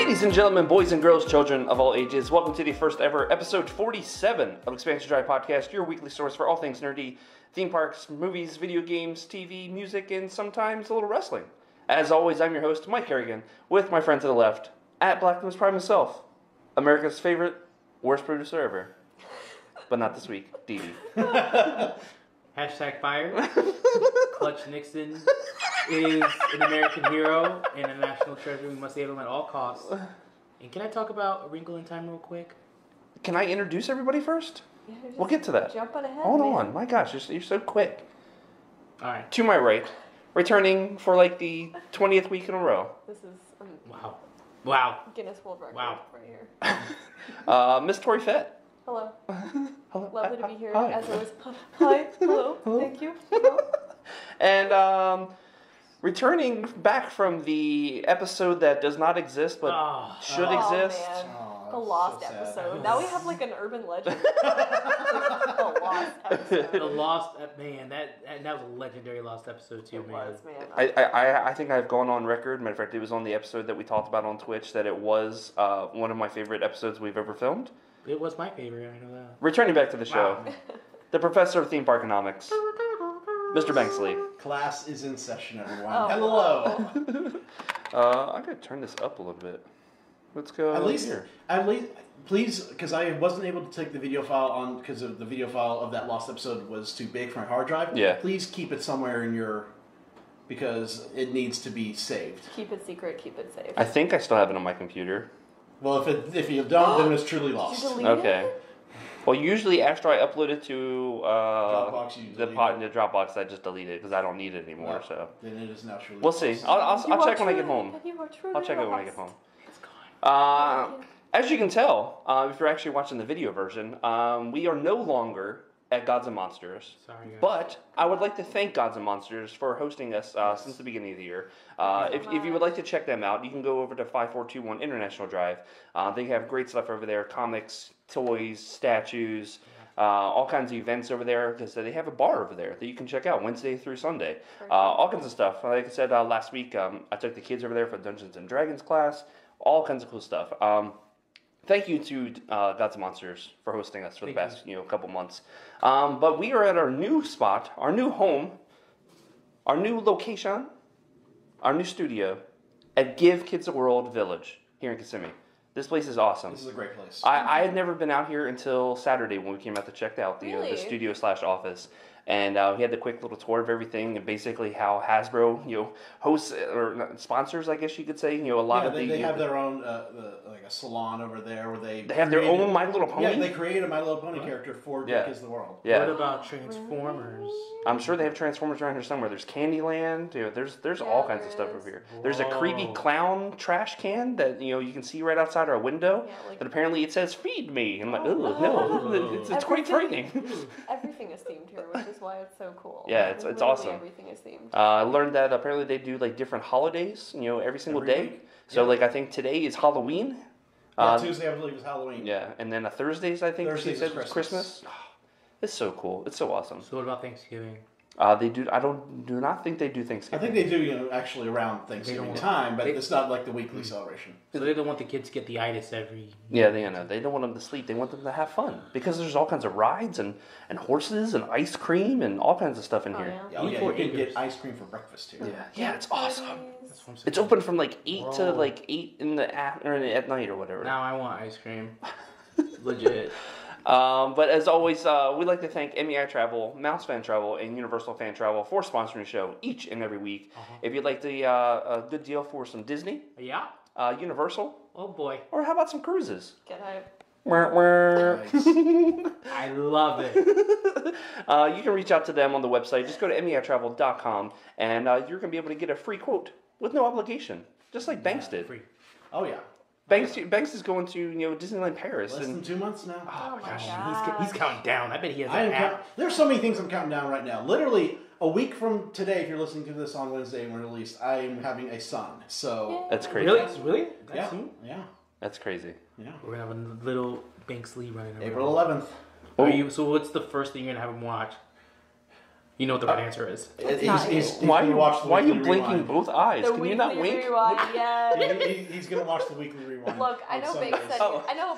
Ladies and gentlemen, boys and girls, children of all ages, welcome to the first ever episode 47 of Expansion Drive Podcast, your weekly source for all things nerdy, theme parks, movies, video games, TV, music, and sometimes a little wrestling. As always, I'm your host, Mike Kerrigan, with my friend to the left, at Blackman's Prime himself, America's favorite, worst producer ever. But not this week, Didi. Hashtag fire. Clutch Nixon is an American hero and a national treasure. We must save him at all costs. And can I talk about A Wrinkle in Time real quick? Can I introduce everybody first? Yeah, We'll get to that. Jumping ahead, Hold man. on. My gosh, you're so quick. All right. To my right, returning for like the 20th week in a row, This is Wow. Guinness World Record Wow. right here. Miss Tori Fett. Hello. Hello. Lovely to be here. Hi. As always. Hi. Hello. Hello. Thank you. Hello. And returning back from the episode that does not exist but should exist. Man. Oh, The lost so sad. episode. Now we have like an urban legend. The lost episode. The lost man. That was a legendary lost episode too, It man. was, man. I think I've gone on record. Matter of fact, it was on the episode that we talked about on Twitch that it was one of my favorite episodes we've ever filmed. It was my favorite. I know that. Returning back to the show, Wow. the professor of theme parkonomics, Mr. Banksley. Class is in session, everyone. Oh, Hello. I gotta turn this up a little bit. Let's go At least, here. please, because I wasn't able to take the video file on because of the video file of that lost episode was too big for my hard drive. Yeah. Please keep it somewhere in your, because it needs to be saved. Keep it secret. Keep it safe. I think I still have it on my computer. Well, if you don't, then it's truly lost. Did you delete Okay. it? Well, usually after I upload it to Dropbox, you the delete it. Dropbox, I just delete it because I don't need it anymore. No. So Then it is now truly we'll lost. see. You I'll are check when I get truly- home. You are truly I'll check it when I get lost. home. It's gone. As you can tell, if you're actually watching the video version, we are no longer at Gods and Monsters. Sorry, guys. But I would like to thank Gods and Monsters for hosting us since the beginning of the year. If you would like to check them out, you can go over to 5421 International Drive. They have great stuff over there, comics, toys, statues, all kinds of events over there, because they have a bar over there that you can check out Wednesday through Sunday. All kinds of stuff. Like I said last week, I took the kids over there for Dungeons and Dragons class. All kinds of cool stuff. Thank you to Gods and Monsters for hosting us for the past couple months. But we are at our new spot, our new home, our new location, our new studio at Give Kids a World Village here in Kissimmee. This place is awesome. This is a great place. I had never been out here until Saturday when we came out to check out the Really? studio / office. And we had the quick little tour of everything and basically how Hasbro, hosts or sponsors, I guess you could say, a lot of they have their own like a salon over there where they have their own My Little Pony. Yeah, they created a My Little Pony character for Dick is the World. Yeah. What about Transformers? I'm sure they have Transformers around here somewhere. There's Candyland. There's all kinds of stuff there over here. is. There's a creepy clown trash can that you can see right outside our window. Yeah, like- That apparently it says "Feed me." I'm like, Oh, oh wow. no, it's quite frightening. Everything is themed here, which is why it's so cool. Yeah, it's Literally awesome. Everything is themed. I learned that apparently they do like different holidays, every single Every day. week. So Yeah. like I think today is Halloween. Tuesday I believe is Halloween. Yeah, and then Thursdays I think Thursdays she said is was Christmas. Christmas. It's so cool. It's so awesome. So what about Thanksgiving? They do. I do not think they do I Thanksgiving. think they do, actually around Thanksgiving don't- time, but they- it's not like the weekly celebration. So they don't want the kids to get the itis every. Yeah, they don't want them to sleep. They want them to have fun because there's all kinds of rides and horses and ice cream and all kinds of stuff in Oh, here. yeah. Oh yeah, Eat you can 4 get acres. ice cream for breakfast too. Yeah, it's awesome. That's what I'm saying. It's open from like 8 to Bro. like 8 in the or at night or whatever. Now I want ice cream. Legit. But as always, we'd like to thank MEI Travel, Mouse Fan Travel, and Universal Fan Travel for sponsoring the show each and every week. If you'd like a good deal for some Disney, Yeah. Universal, Oh boy. or how about some cruises? Get out. Nice. I love it. You can reach out to them on the website. Just go to meitravel.com, and you're going to be able to get a free quote with no obligation, just like Banks did. Free. Oh yeah. Banks is going to Disneyland Paris, Less than and 2 months now. Oh my Gosh, god. he's counting down. I bet he has I an am app. there's so many things I'm counting down right now. Literally a week from today, if you're listening to this on Wednesday when released, I am having a son. So that's crazy. Really? Really? That's yeah, soon? yeah, That's crazy. yeah. We're gonna have a little Banks Lee running around. April 11th. So what's the first thing you're gonna have him watch? You know what the right answer is. Why are you blinking both eyes? The Can you not wink? Rewind, yes. He's gonna watch the weekly rewind. Look, I know Sundays.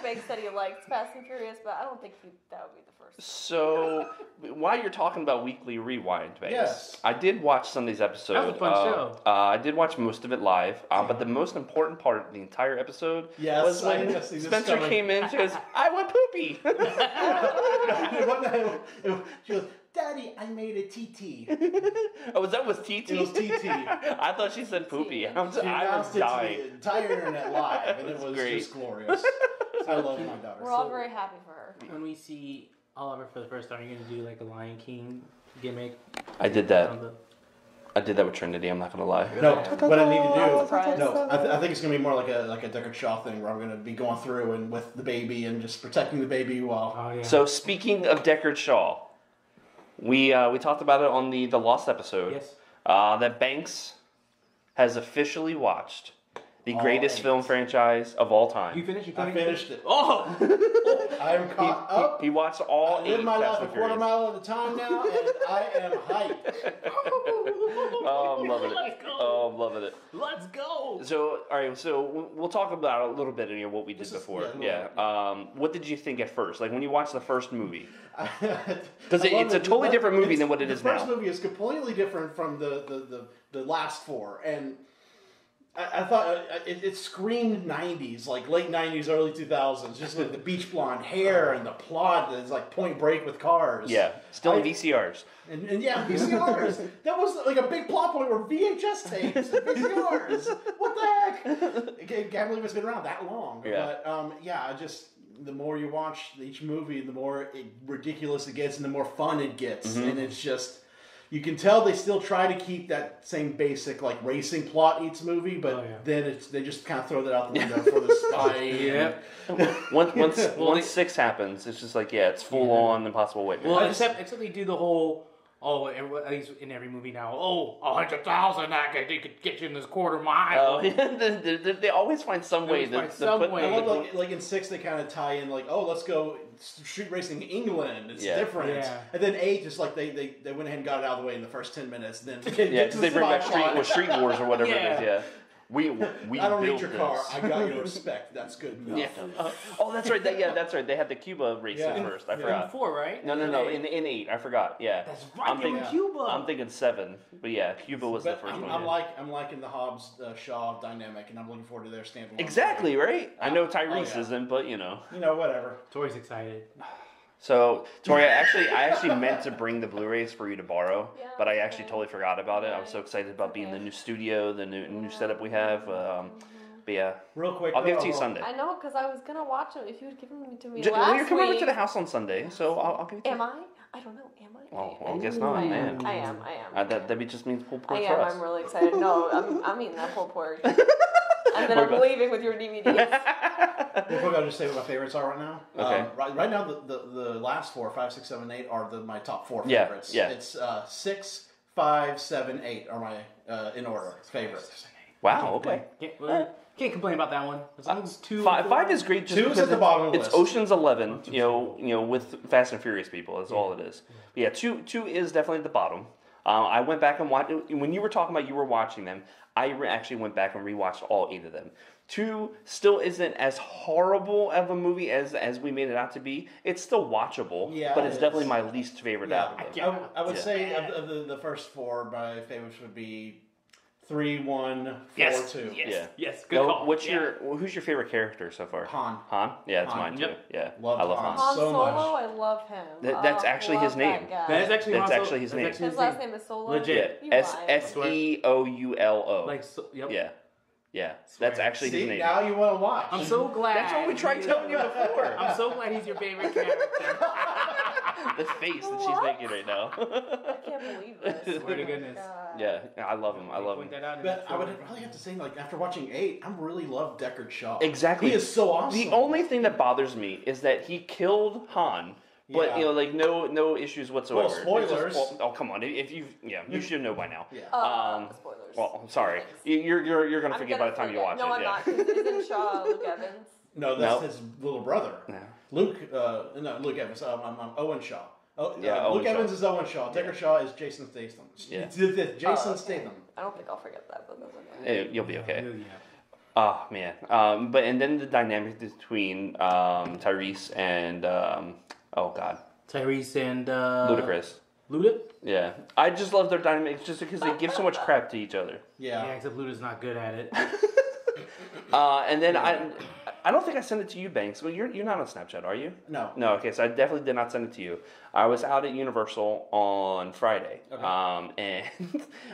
Big said he likes Fast and Furious, but I don't think that would be the first. So, while you're talking about weekly rewind, Vegas, Yes. I did watch Sunday's episode. That was a fun show. I did watch most of it live, but the most important part of the entire episode was when Spencer came in. She goes, "I want poopy." She goes, "Daddy, I made a TT." Oh, that was TT? It was TT. I thought she said poopy. I was She announced it to dying. the entire internet live, and it was great. just glorious. I love my daughter. We're all very happy for her. When we see Oliver for the first time, you're going to do like a Lion King gimmick? I did that. I did that with Trinity. I'm not gonna lie. No, what I need to do. Surprise. No, I think it's gonna be more like a Deckard Shaw thing where I'm gonna be going through and with the baby and just protecting the baby while. Oh, yeah. So speaking of Deckard Shaw, we talked about it on the Lost episode. Yes. That Banks has officially watched the greatest film franchise of all time. You finished? I finished it. Oh! I'm caught up. He watched all I 8 live my Fast life a and quarter Furious. mile at a time now, and I am hyped. Oh, I'm loving it. Let's go. Oh, I'm loving it. Let's go! So, all right. So we'll talk about a little bit of what we did This is- before. yeah, What did you think at first? Like when you watched the first movie? Because it's a totally different movie than what it is now. The now. first movie is completely different from the last four, and I thought it screamed 90s, like late 90s, early 2000s, just like the beach blonde hair and the plot is like Point Break with cars. Yeah, still in VCRs. And yeah, VCRs. That was like a big plot point where VHS tapes and VCRs. What the heck? I can't believe it's been around that long. Yeah. But the more you watch each movie, the more ridiculous it gets and the more fun it gets. Mm-hmm. And it's just, you can tell they still try to keep that same basic like racing plot each movie, but then they just kind of throw that out the window for the spy. Yeah. Once 6 happens, it's just like, it's full on Impossible Witness. Well, except they do the whole, at least in every movie now, 100,000, they could get you in this quarter mile. Oh, they always find some way to put way. I love like in 6 they kind of tie in like, let's go street racing in England. It's different. Yeah. And then 8 just like they went ahead and got it out of the way in the first 10 minutes. Then because they bring back Street Wars or whatever it is. Yeah. We I don't need your built car. this. I got your respect. That's good enough. Yeah. That's right. That's right. They had the Cuba race at first. I forgot. In 4, right? No. In 8, I forgot. Yeah. That's right. They were Cuba. I'm thinking 7, but yeah, Cuba was the first one. I'm liking the Hobbs Shaw dynamic, and I'm looking forward to their standalone. Exactly right. I know Tyrese isn't, but whatever. Tori's excited. So, Tori, I actually meant to bring the Blu-rays for you to borrow, but I actually totally forgot about it. I was so excited about being in the new studio, the new setup we have. But yeah, real quick, I'll give it to you Sunday. I know, because I was gonna watch them if you had given them to me Well, last you're coming over week. to the house on Sunday, so I'll give it to you. Am I? I don't know. Am I? Well, I guess not, man. I am. That just means pulled pork I for am. us. I'm really excited. No, I'm eating that pulled pork. And then I'm leaving with your DVDs. Real quick, I'll just say what my favorites are right now. Okay. Right now, the last 4, 5, 6, 7, 8 are my top 4 favorites. Yeah. It's 6, 5, 7, 8 are my in order favorites. Wow. Okay. Can't complain about that one. As long as 2. 5 is great. Just 2 is at the bottom of the it's list. Ocean's 11. With Fast and Furious people. That's all it is. But yeah, 2 is definitely at the bottom. I went back and watched. When you were talking about you were watching them, I actually went back and rewatched all 8 of them. 2 still isn't as horrible of a movie as we made it out to be. It's still watchable, but it's definitely my least favorite out of them. I would say of the first 4, my favorites would be 3, 1, 4, 2. Yes. Good call. Who's your favorite character so far? Han. Yeah, it's Han. mine too. Yep. Yeah, Love I love Han. Han. Han so Solo, much. I love him. That's actually his Love name. That That is actually his name. His last name is Solo. Legit. You S lied. Seoulo. Yep. Yeah. That's actually his See, name. now you want to watch. I'm so glad. That's what we tried telling you before. I'm so glad he's your favorite character. The face that she's making right now. I can't believe this. Swear to goodness. God. Yeah, I love him. I love him. Point that out in But that I would story. probably have to say, after watching 8, I really love Deckard Shaw. Exactly. He is so awesome. The only thing that bothers me is that he killed Han. But no issues whatsoever. Well, It's spoilers. oh come on! If you should know by now. Yeah. Spoilers. Well, I'm sorry. Thanks. You're gonna I'm forget by the time you watch no, it. I'm not. 'Cause isn't Shaw Luke Evans? No, that's his little brother. No. Luke Evans. Owen Shaw. Owen Luke Evans Shaw. is Owen Shaw. Taker Shaw is Jason Statham. Yeah. Jason Statham. I don't think I'll forget that, but that's okay. You'll be okay. Yeah. Oh man. And then the dynamic between Tyrese and oh god, Tyrese and Ludacris. Luda? Yeah, I just love their dynamics just because they give so much crap to each other. Yeah, except Luda's not good at it. And then I don't think I sent it to you, Banks. Well, you're not on Snapchat, are you? No. No. Okay, so I definitely did not send it to you. I was out at Universal on Friday, and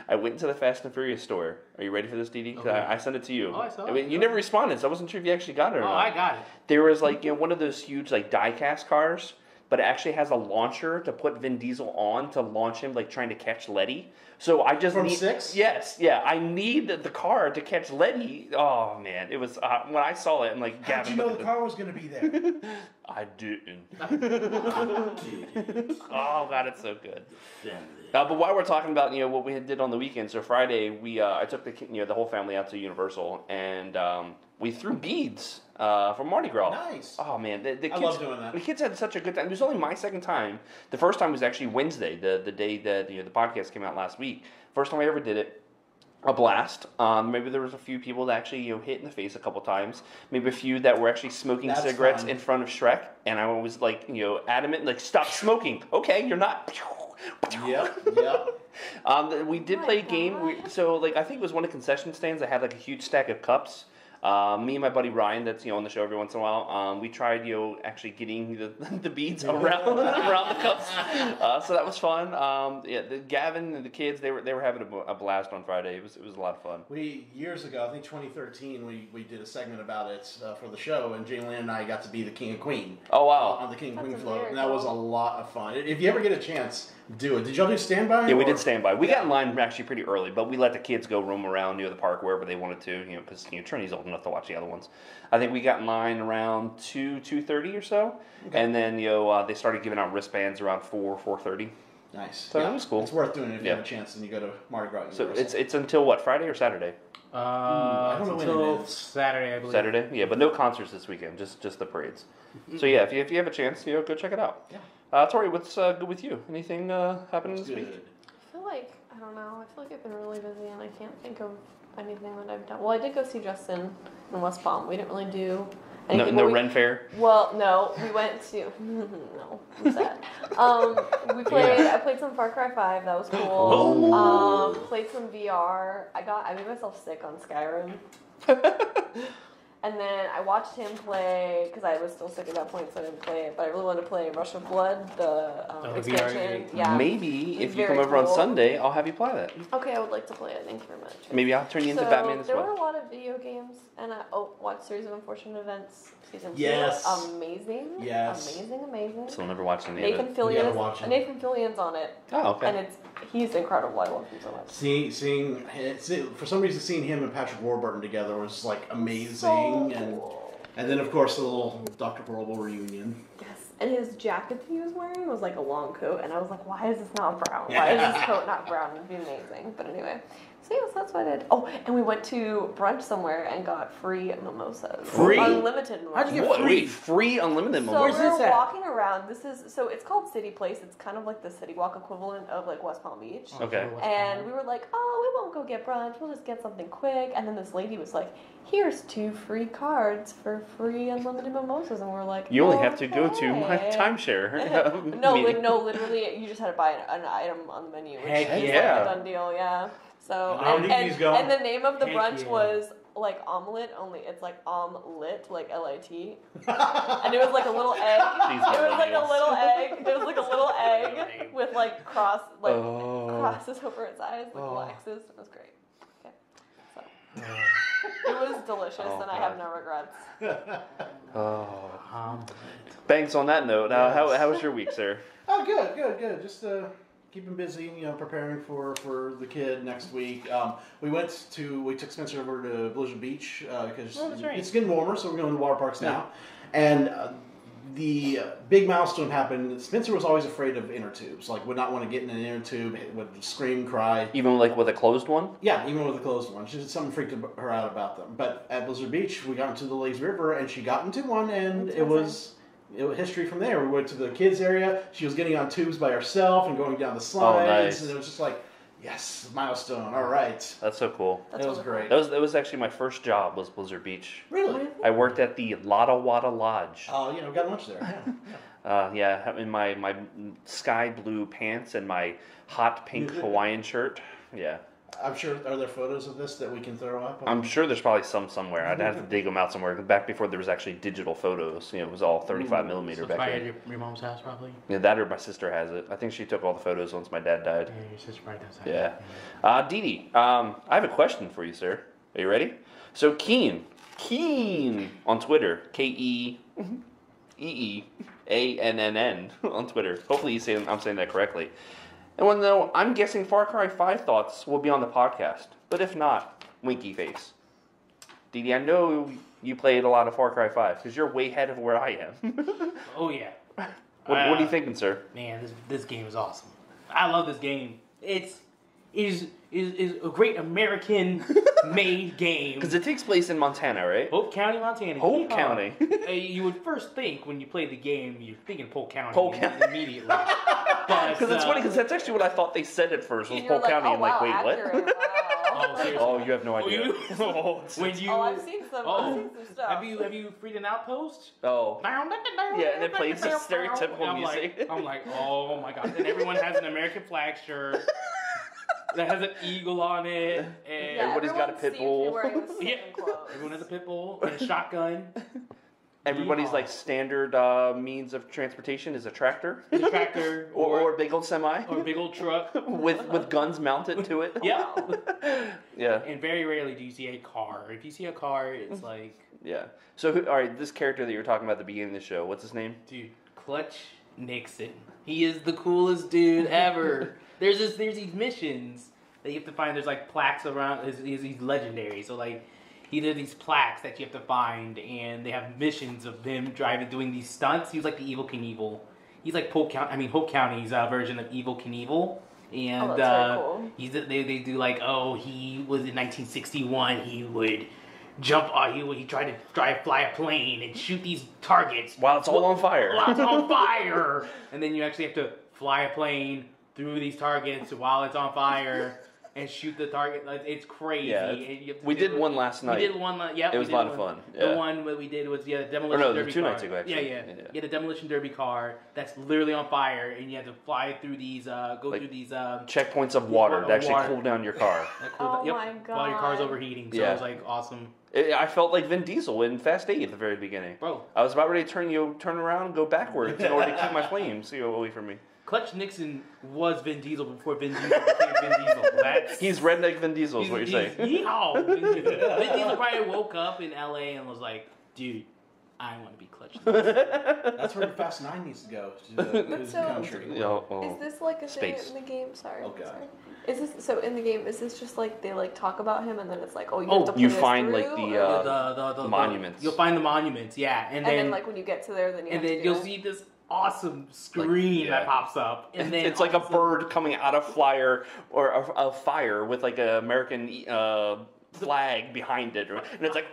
I went into the Fast and Furious store. Are you ready for this, Didi? Okay. I sent it to you. Oh, I saw it. mean, you never responded, so I wasn't sure if you actually got it or not. I got it. There was one of those huge die-cast cars, but it actually has a launcher to put Vin Diesel on to launch him, trying to catch Letty. So I just From need 6? Yes, yeah. I need the car to catch Letty. Oh man, it was when I saw it. I'm like, How did you know the car was going to be there? I didn't. Oh god, it's so good. But while we're talking about what we did on the weekend, so Friday I took the whole family out to Universal and we threw beads for Mardi Gras. Nice. Oh man, the kids, I love doing that. The kids had such a good time. It was only my second time. The first time was actually Wednesday, the day that the podcast came out last week. First time I ever did it. A blast. Maybe there was a few people that actually hit in the face a couple times. Maybe a few that were actually smoking That's cigarettes fun. in front of Shrek, and I was adamant, stop smoking. Okay, you're not. Yep. We did play a game. I think it was one of the concession stands that had a huge stack of cups. Me and my buddy Ryan, that's on the show every once in a while, we tried actually getting the beads around the cups, so that was fun. Gavin and the kids they were having a blast on Friday. It was a lot of fun. We years ago, I think 2013, we did a segment about it for the show, and Jane Lynn and I got to be the king and queen. Oh wow! On the king and That's queen float, very and that was a cool. lot of fun. If you ever get a chance, do it. Did y'all do standby? Yeah, we did stand by. We got in line actually pretty early, but we let the kids go roam around near the park wherever they wanted to, because Trinity's old enough to watch the other ones. I think we got in line around 2:30 or so, and then they started giving out wristbands around 4:30. Nice. So that was cool. It's worth doing it if you Yeah. have a chance and you go to Mardi Gras. So Universal. it's until what, Friday or Saturday? I don't know when it until is. Saturday, I believe. Saturday, yeah, but no concerts this weekend, just the parades. So yeah, if you have a chance, go check it out. Yeah. Tori, what's good with you? Anything happening That's this good. week? I feel like, I don't know, I feel like I've been really busy and I can't think of anything that I've done. Well, I did go see Justin in West Palm. We didn't really do anything. No but Ren Fair? Well, no, we went to, no, I'm sad. I played some Far Cry 5, that was cool. Played some VR. I made myself sick on Skyrim. And then I watched him play, because I was still sick at that point, so I didn't play it. But I really wanted to play Rush of Blood, the VR expansion. game. Yeah. Maybe It's if you come very over on cool. Sunday, I'll have you play that. Okay, I would like to play it. Thank you very much. Maybe I'll turn you into So, Batman as there were well. a lot of video games, and I watched Series of Unfortunate Events season 2. Yes. Amazing. Yes. Amazing. Still never watched any Nathan of it. You gotta watch it. Fillion's on it, Oh, okay. and he's incredible. I love him so much. Seeing for some reason seeing him and Patrick Warburton together was amazing, So and cool. and then of course the little Dr. Horrible reunion. Yes, and his jacket that he was wearing was like a long coat, and I was like, why is this not brown? Why is this coat not brown? It'd be amazing. But anyway, so yes, that's what I did. Oh, and we went to brunch somewhere and got free mimosas. Free? Unlimited mimosas. How'd you get What? free? Wait, free unlimited So mimosas? Where's we were this at? walking around. So it's called City Place. It's kind of like the City Walk equivalent of West Palm Beach. Okay. And we were like, oh, we won't go get brunch. We'll just get something quick. And then this lady was like, here's 2 free cards for free unlimited mimosas. And we're like, You only have to go to my okay. timeshare. No, meeting. no, literally, you just had to buy an item on the menu, which Heck is yeah. a done deal, yeah. So, How deep he's going. and the name of the Heck brunch yeah. was omelet, only it's omelet, L-I-T. And it was like a little egg. These It was like a millennials. little egg. It was like a little egg with crosses Oh. over its eyes, little Oh. X's. It was great. Okay. So, it was delicious, Oh, and I have no regrets. Oh. Thanks on that note. How was your week, sir? Oh, good. Just keeping busy, preparing for the kid next week. We took Spencer over to Blizzard Beach because Oh, that's right. it's getting warmer, so we're going to water parks now. And the big milestone happened. Spencer was always afraid of inner tubes, would not want to get in an inner tube, would scream, cry. Even with a closed one? Yeah, even with a closed one. Something freaked her out about them. But at Blizzard Beach, we got into the Lakes River, and she got into one, and That's it was history from there. We went to the kids area. She was getting on tubes by herself and going down the slides. Nice. And it was just like, yes, milestone. All right. That's so cool. That was great. That was actually my first job was Blizzard Beach. Really? I worked at the Lotta Wada Lodge. Oh, we got lunch there. Yeah, in my sky blue pants and my hot pink Hawaiian shirt. Yeah. I'm sure, are there photos of this that we can throw up? I'm sure there's probably some somewhere. I'd have to dig them out somewhere. Back before there was actually digital photos. It was all 35 millimeter So back probably then. at your mom's house, probably. Yeah, that or my sister has it. I think she took all the photos once my dad died. Yeah, your sister probably does that. Yeah. Didi, I have a question for you, sir. Are you ready? So Keen on Twitter, KEEEANNN on Twitter. Hopefully I'm saying that correctly. And when though I'm guessing Far Cry 5 thoughts will be on the podcast, but if not, winky face. Didi, I know you played a lot of Far Cry 5 because you're way ahead of where I am. Oh yeah. What are you thinking, sir? Man, this game is awesome. I love this game. It is a great American-made game. Because it takes place in Montana, right? Polk County, Montana. Polk County. You would first think when you play the game, you're thinking Polk County. Immediately. Because it's funny, because that's actually what I thought they said at first, was Polk County, and like, wait, accurate. what? Wow. Oh, seriously. Oh, you have no idea. I've seen some stuff. Have you freed an outpost? Oh. Yeah, and it plays the stereotypical music. I'm like, oh my god. And everyone has an American flag shirt that has an eagle on it. And everybody's got a pit bull. Everyone has a pit bull and a shotgun. Everybody's like standard means of transportation is a tractor. or a big old semi. Or a big old truck. with guns mounted to it. Yeah. Yeah. And very rarely do you see a car. If you see a car, it's like... Yeah. So, alright, this character that you were talking about at the beginning of the show, what's his name? Dude, Clutch Nixon. He is the coolest dude ever. There's these missions that you have to find. There's like plaques around. He's legendary. So like... There's these plaques that you have to find, and they have missions of them doing these stunts. He was like the Evil Knievel. He's like Hope County's version of Evil Knievel. And that's very cool. They do like, he was in 1961. He would jump. He tried to fly a plane and shoot these targets while it's all on fire. And then you actually have to fly a plane through these targets while it's on fire. And shoot the target. Like, it's crazy. Yeah, we did one last night. We did one. Yeah, it was a lot of fun. Yeah. The one that we did was the demolition derby 2 car. nights ago actually. Yeah. You had a demolition derby car that's literally on fire, and you had to fly through these, through these checkpoints of water to actually cool down your car. My god! While your car's overheating. So it was like awesome. I felt like Vin Diesel in Fast 8 at the very beginning. Bro, I was about ready to turn around and go backwards in order to keep my flames away from me. Clutch Nixon was Vin Diesel before Vin Diesel became Vin Diesel. He's redneck Vin Diesel is what you're saying. Yeehaw! Vin Diesel probably woke up in LA and was like, dude, I want to be Clutch Nixon. That's where Fast 9 needs to go. To the country. Is this like a thing in the game? Sorry. Is this so in the game? Is this just like they like talk about him and then it's like you have to play you this find through, like the monuments. You'll find the monuments, yeah, and then like when you get to there, then you'll see this awesome screen that pops up, and then it's like a bird coming out of fire with like an American flag behind it, and it's like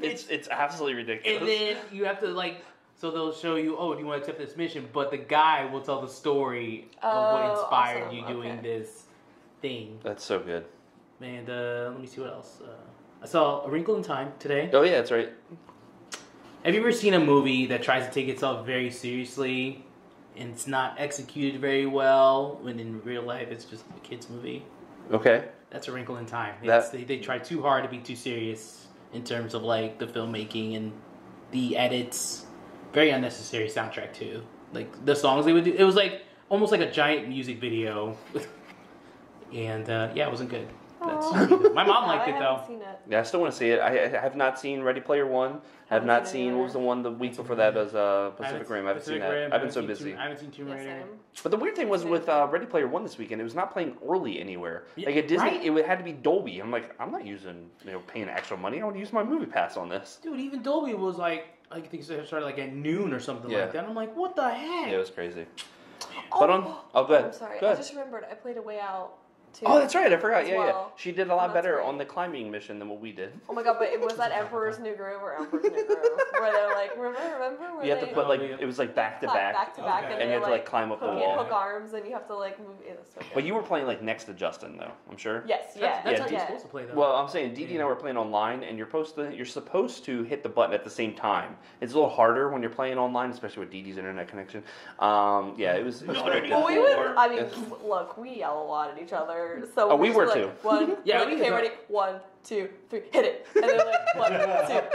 it's absolutely ridiculous. And then you have to so they'll show you, do you want to accept this mission? But the guy will tell the story of what inspired you doing this thing. That's so good. And let me see what else. I saw A Wrinkle in Time today. Oh yeah, that's right. Have you ever seen a movie that tries to take itself very seriously and it's not executed very well, when in real life it's just a kid's movie? Okay. That's A Wrinkle in Time. They try too hard to be too serious in terms of like the filmmaking and the edits. Very unnecessary soundtrack too. Like the songs they would do, it was like almost like a giant music video. And it wasn't good. My mom liked it though. Yeah, I still want to see it. I have not seen Ready Player One. I have not seen, what was the one the week before that was Pacific Rim. I haven't seen that. I've been so busy. I haven't seen Tomb Raider. But the weird thing was with Ready Player One this weekend, it was not playing early anywhere. Like at Disney, it had to be Dolby. I'm like, I'm not using, paying extra money. I want to use my movie pass on this. Dude, even Dolby was like, I think it started like at noon or something like that. I'm like, what the heck? Yeah, it was crazy. Go ahead. I'm sorry. Go ahead. I just remembered I played A Way Out too. Oh, that's right. I forgot. as Yeah, well. She did a lot And that's better great. on the climbing mission than what we did. Oh my god, but it was that Emperor's New Groove or Emperor's New Groove where they're like, remember? Where You have to they put like Oh, yeah. it was like back to back back, to back, Okay. and and you they have to like climb up the hook, wall. hook arms, and you have to like move. It was so good. But you were playing like next to Justin though, I'm sure. Yes, yeah, That's Yeah, how you're yeah. supposed to play though. Well, I'm saying Didi and I were playing online, and you're supposed to hit the button at the same time. It's a little harder when you're playing online, especially with Didi's internet connection. Yeah, it was very Well, good. we would. I mean, look, we yell a lot at each other. So Oh, we just were like, too. One, Yeah, like, we okay, did. ready? 1, 2, 3, hit it, and then like 1, 2,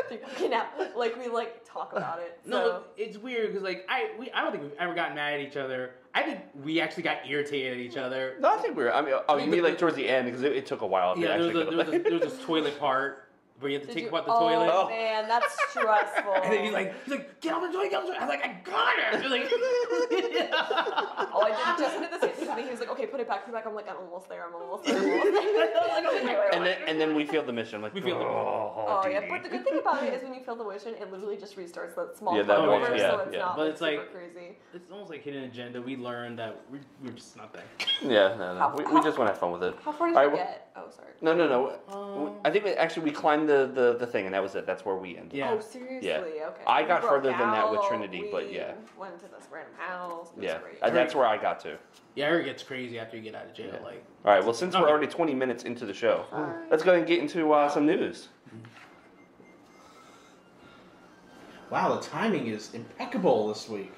3. Okay, now, like we like talk about it. So. No, it's weird because like I don't think we've ever gotten mad at each other. I think we actually got irritated at each other. No, I think we were. I mean, you mean like towards the end because it took a while. To Yeah, there actually was this toilet part where you have to Did take you- apart the oh, toilet. Oh. man, that's stressful. And then he's like, get on the toilet, get on the toilet. I was like, I got it. He's like, Oh, I did. Justin did the same thing to me. He was like, okay, put it back. I'm like, I'm almost there. I'm almost there. and then we failed the mission. Like We failed the mission. Oh yeah, Didi. but the good thing about it is when you fail the mission, it literally just restarts that small Yeah, that part one, over, yeah, so it's yeah. not But like, it's like- super crazy. it's almost like hidden agenda. We learned that we're just not there. Yeah, no. We just want to have fun with it. How far did All you right, get? Oh, sorry. No. I think we climbed the thing, and that was it. That's where we ended. Yeah. Oh, seriously? Yeah. Okay. I We got broke further than that with out, Trinity, but we yeah. Went to this random house. It was Yeah, great. that's where I got to. Yeah, it gets crazy after you get out of jail. Yeah. Like, All right. Well, since we're Okay. already 20 minutes into the show, Sorry. let's go ahead and get into some news. Wow, the timing is impeccable this week.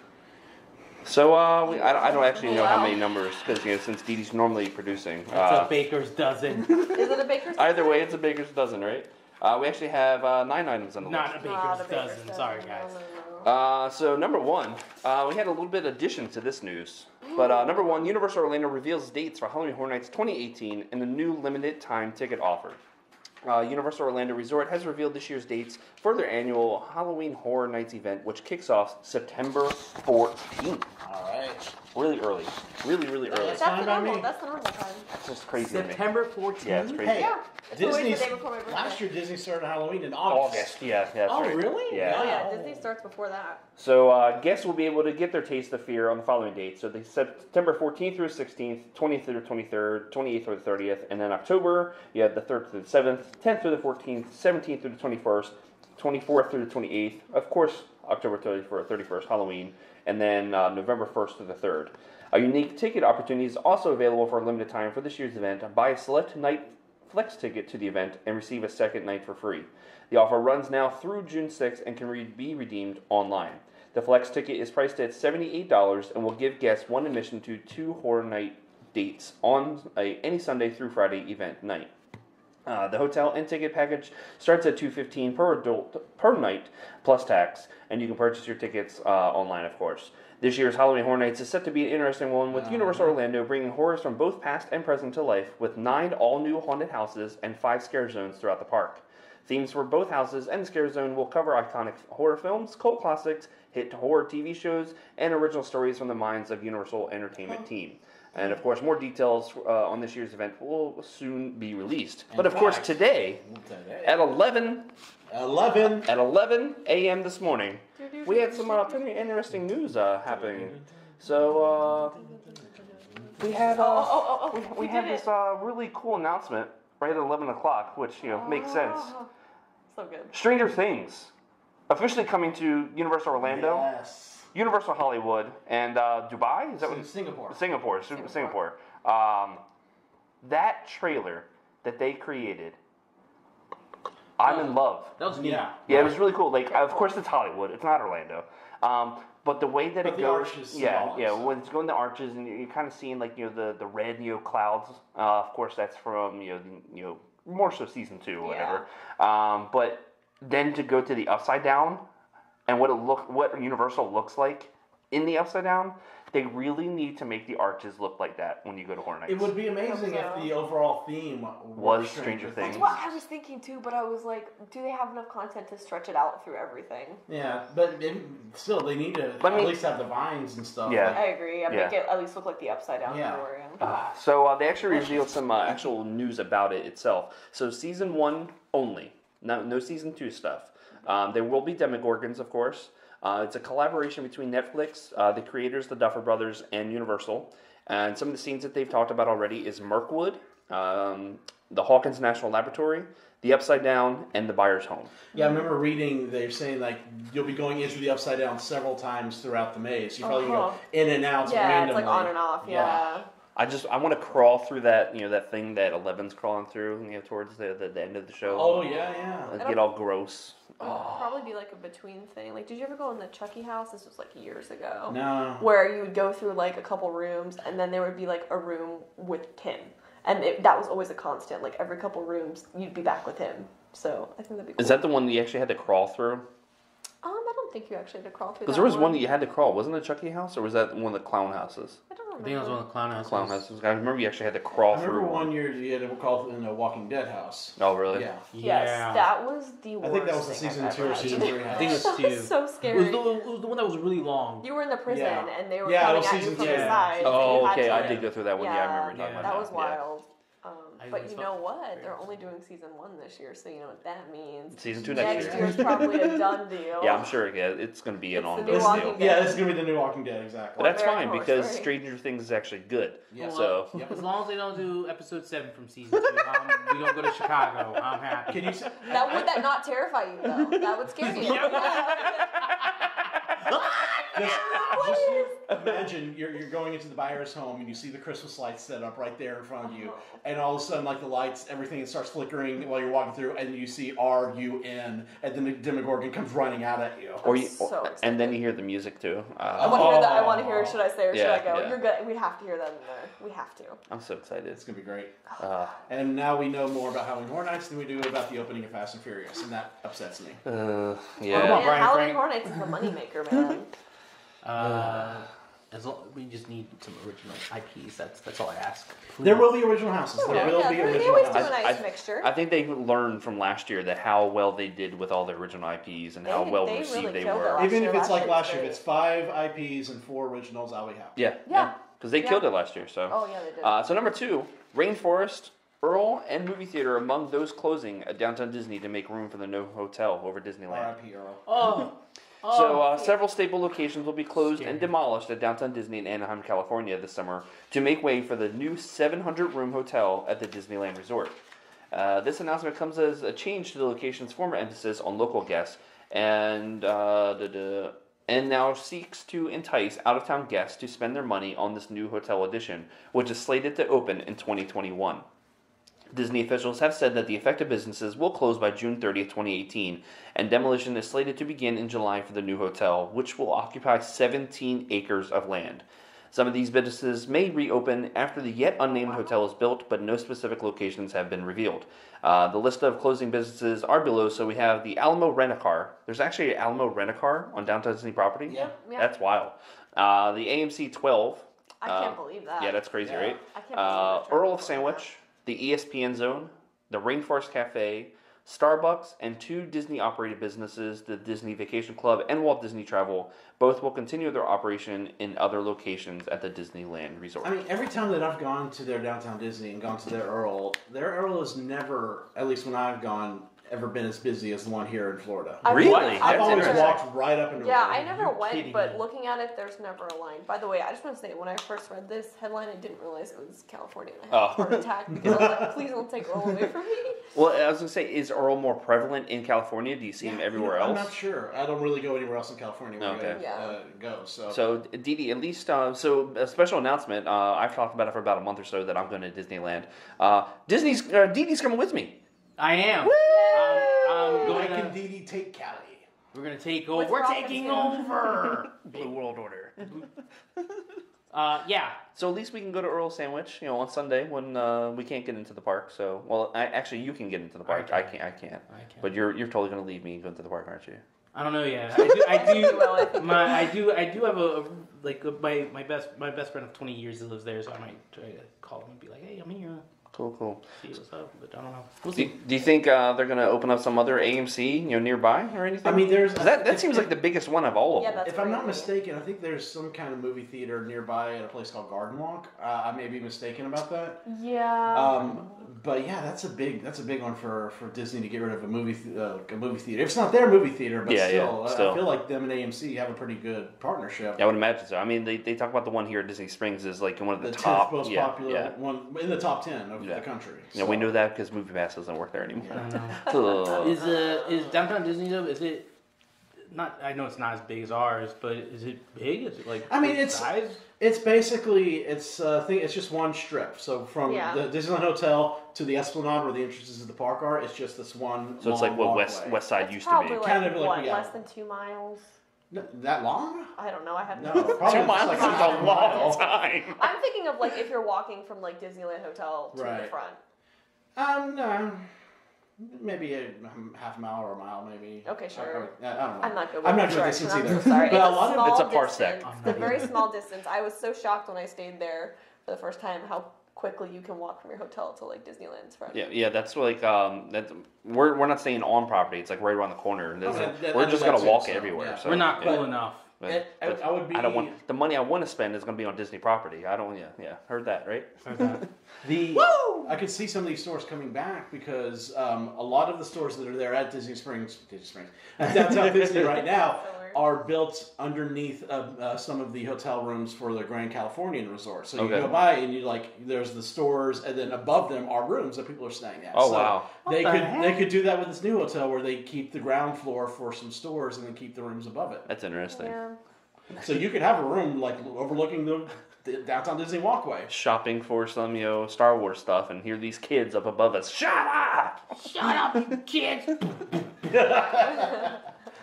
So I don't actually know how many numbers because since Didi's normally producing. that's a baker's dozen. Is it a baker's Either dozen? way, it's a baker's dozen, right? We actually have 9 items on the Not list. a Not a baker's dozen. Sorry, guys. No. So number one, we had a little bit of addition to this news. But number one, Universal Orlando reveals dates for Halloween Horror Nights 2018 and the new limited time ticket offer. Universal Orlando Resort has revealed this year's dates for their annual Halloween Horror Nights event, which kicks off September 14th. All right. Really early. Really early. That's fine the by normal. me. That's the normal time. It's just crazy to me. September 14th. Yeah, it's crazy. Hey, Yeah. It's always the Disney's day before my birthday. last year Disney started Halloween in August. August, yeah, that's Oh, right. really? Yeah. Oh yeah, Wow. Disney starts before that. So guests will be able to get their taste of fear on the following dates. So the September 14th through 16th, 20th through 23rd, 28th through the 30th, and then October, you have the 3rd through the 7th, 10th through the 14th, 17th through the 21st, 24th through the 28th, of course, October 31st, Halloween, and then November 1st through the 3rd. A unique ticket opportunity is also available for a limited time for this year's event. Buy a select night flex ticket to the event and receive a second night for free. The offer runs now through June 6th and can be redeemed online. The flex ticket is priced at $78 and will give guests one admission to 2 horror night dates on any Sunday through Friday event night. The hotel and ticket package starts at $215 per adult per night plus tax, and you can purchase your tickets online, of course. This year's Halloween Horror Nights is set to be an interesting one, with Universal Orlando bringing horrors from both past and present to life, with 9 all-new haunted houses and 5 scare zones throughout the park. Themes for both houses and the scare zone will cover iconic horror films, cult classics, hit horror TV shows, and original stories from the minds of Universal Entertainment team. And of course, more details on this year's event will soon be released. But of course, today at 11 a.m. this morning, we had some pretty interesting news happening. So we had we had this really cool announcement right at 11 o'clock, which makes sense. So good. Stranger Things officially coming to Universal Orlando, Yes. Universal Hollywood, and Dubai. Is that what? Singapore. Singapore. That trailer that they created, I'm in love. That was neat. Yeah. Yeah, it was really cool. Like, of course, it's Hollywood. It's not Orlando. But the way that But it the goes, arches yeah, when it's going the arches, and you're kind of seeing like the red clouds. Of course, that's from more so season 2 or whatever. But then to go to the upside down, and what Universal looks like in the upside down, they really need to make the arches look like that when you go to Horror Nights. It would be amazing if the overall theme Was Stranger Things. That's what I was thinking too, but I was like, do they have enough content to stretch it out through everything? Yeah, but still, they need to Let at me- least have the vines and stuff. Yeah. Like, I agree. I make it at least look like the upside down Yeah. DeLorean. So they actually revealed some actual news about it itself. So season 1 only, no season 2 stuff. There will be Demogorgons, of course. It's a collaboration between Netflix, the creators, the Duffer Brothers, and Universal. And some of the scenes that they've talked about already is Mirkwood, the Hawkins National Laboratory, the Upside Down, and the Buyer's Home. Yeah, I remember reading, they're saying, like, you'll be going into the Upside Down several times throughout the maze. You probably go in and out randomly. It's like on and off, I want to crawl through that, that thing that Eleven's crawling through, towards the end of the show. Oh, yeah. And get all gross. It would probably be like a between thing. Like, did you ever go in the Chucky house? This was like years ago. No. Where you would go through like a couple rooms, and then there would be like a room with Tim. And that was always a constant. Like, every couple rooms, you'd be back with him. So, I think that'd be cool. Is that the one that you actually had to crawl through? I don't think you actually had to crawl through that. Because there was one that you had to crawl. Wasn't it Chucky house, or was that one of the clown houses? I don't remember. I think it was one of the clown houses. I remember you actually had to crawl through. I remember one year you had to crawl in a Walking Dead house. Oh, really? Yeah. Yes, that was the worst. I think that was the season 2 or season 3 house. I think it was 2. That was so scary. It was the one that was really long. You were in the prison, and they were it coming was at you season from 2. the side. Oh, okay. I did go through that one. Yeah, I remember talking about that was wild. I But just you felt know what? very They're only doing season 1 this year, so you know what that means. Season 2 next year. Next year's probably a done deal. Yeah, I'm sure. Yeah, it's going to be an It's the ongoing new Walking deal. Dead. Yeah, this is going to be the new Walking Dead, exactly. But that's American fine Horror because Story. Stranger Things is actually good. Yeah. So As long as they don't do episode 7 from season 2, we don't go to Chicago. I'm happy. Can you say... Would that not terrify you, though? That would scare you. Just imagine you're going into the buyer's home and you see the Christmas lights set up right there in front of you, and all of a sudden, like the lights, everything starts flickering while you're walking through, and you see RUN, and then the Demogorgon comes running out at you. And then you hear the music too. I want to hear that. I want to hear. Should I say or should I go? Yeah. You're good. We have to hear that in there. We have to. I'm so excited. It's gonna be great. And now we know more about Halloween Horror Nights than we do about the opening of Fast and Furious, and that upsets me. What about Man, Brian Halloween Frank? Horror Nights is the moneymaker, man. We just need some original IPs. That's all I ask. There will be original houses. There will be They original always do houses. a nice mixture. I think they learned from last year that how well they did with all the original IPs and how well they received really they killed were. it. Even if it's Last like year last was year, if great. it's 5 IPs and 4 originals, I'll be happy. Yeah. Because they killed it last year. So. Oh, yeah, they did. So number 2, Rainforest, Earl, and movie theater among those closing at Downtown Disney to make room for the new hotel over Disneyland. R.I.P. Earl. Oh. Several staple locations will be closed and demolished at Downtown Disney in Anaheim, California this summer to make way for the new 700-room hotel at the Disneyland Resort. This announcement comes as a change to the location's former emphasis on local guests and now seeks to entice out-of-town guests to spend their money on this new hotel addition, which is slated to open in 2021. Disney officials have said that the affected businesses will close by June 30th, 2018, and demolition is slated to begin in July for the new hotel, which will occupy 17 acres of land. Some of these businesses may reopen after the yet unnamed hotel is built, but no specific locations have been revealed. The list of closing businesses are below, so we have the Alamo Rent-A-Car. There's actually an Alamo Rent-A-Car on Downtown Disney property? Yeah. That's wild. The AMC 12. I can't believe that. Yeah, that's crazy, right? I can't believe Earl of Sandwich, the ESPN Zone, the Rainforest Cafe, Starbucks, and 2 Disney-operated businesses, the Disney Vacation Club and Walt Disney Travel, both will continue their operation in other locations at the Disneyland Resort. I mean, every time that I've gone to their Downtown Disney and gone to their Earl is never, at least when I've gone, ever been as busy as the one here in Florida. Really? I've That's always interesting. walked right up into Yeah, it. I never went, kidding but me. looking at it, there's never a line. By the way, I just want to say, when I first read this headline, I didn't realize it was California, and I had a heart attack because I was like, please don't take Earl away from me. Well, I was going to say, is Earl more prevalent in California? Do you see him everywhere I'm else? not sure. I don't really go anywhere else in California where Okay. I go. So, So, Didi, at least, so a special announcement, I've talked about it for about a month or so that I'm going to Disneyland. Didi's coming with me. I am. I'm why going can to. Didi take Cali? We're gonna take over. With We're Robin's taking gonna- over. Blue World Order. Yeah. So at least we can go to Earl Sandwich, on Sunday when we can't get into the park. So, actually, you can get into the park. I can't. But you're totally going to leave me and go into the park, aren't you? I don't know yet. I do. Well, I think I do have my best friend of 20 years that lives there, so I might try to call him and be like, hey, I'm here. Cool. See what's up, but I don't know. We'll Do, see. do you think they're going to open up some other AMC, nearby or anything? I mean, there's 'Cause that seems like the biggest one of all of Yeah, them. that's if I'm not crazy. mistaken, I think there's some kind of movie theater nearby at a place called Garden Walk. I may be mistaken about that. Yeah. But yeah, that's a big one for Disney to get rid of a movie theater. If it's not their movie theater, but still, I feel like them and AMC have a pretty good partnership. Yeah, I would imagine so. I mean, they talk about the one here at Disney Springs is like one of the, The top 10th most popular one in the top 10 of the country. Yeah, we know that because MoviePass doesn't work there anymore. I don't know. Is Downtown Disney though? Is it not? I know it's not as big as ours, but is it big? Is it like? I mean, big it's size? It's basically it's just one strip. So from the Disneyland Hotel to the Esplanade where the entrances of the park are, it's just this one. So it's like what West Side used to be. Probably Kind of like, what, yeah. less than 2 miles? That long? I don't know. I have No, no. probably 2 miles like is a half long mile. time. I'm thinking of like if you're walking from like Disneyland Hotel to the Right. front. No, maybe a half mile or a mile, maybe. Okay, sure. I don't know. I'm not good with I'm not good at directions. distance I'm either. so sorry. But It's a lot of small it's a parsec. distance. It's a very small distance. I was so shocked when I stayed there for the first time how quickly you can walk from your hotel to like Disneyland's front. Yeah, that's like we're not staying on property. It's like right around the corner. We're just gonna walk everywhere. yeah. So, We're not cool enough. But I would be. I don't want the money I want to spend is going to be on Disney property. I don't. Yeah. Heard that, right? I could see some of these stores coming back because a lot of the stores that are there at Disney Springs, downtown Disney right now, are built underneath some of the hotel rooms for the Grand Californian Resort. So you go by and there's the stores, and then above them are rooms that people are staying at. Oh, so wow. They could do that with this new hotel where they keep the ground floor for some stores and then keep the rooms above it. That's interesting. Yeah. So you could have a room like overlooking the downtown Disney walkway. Shopping for some Star Wars stuff, and hear these kids up above us. Shut up! Shut up, you kids!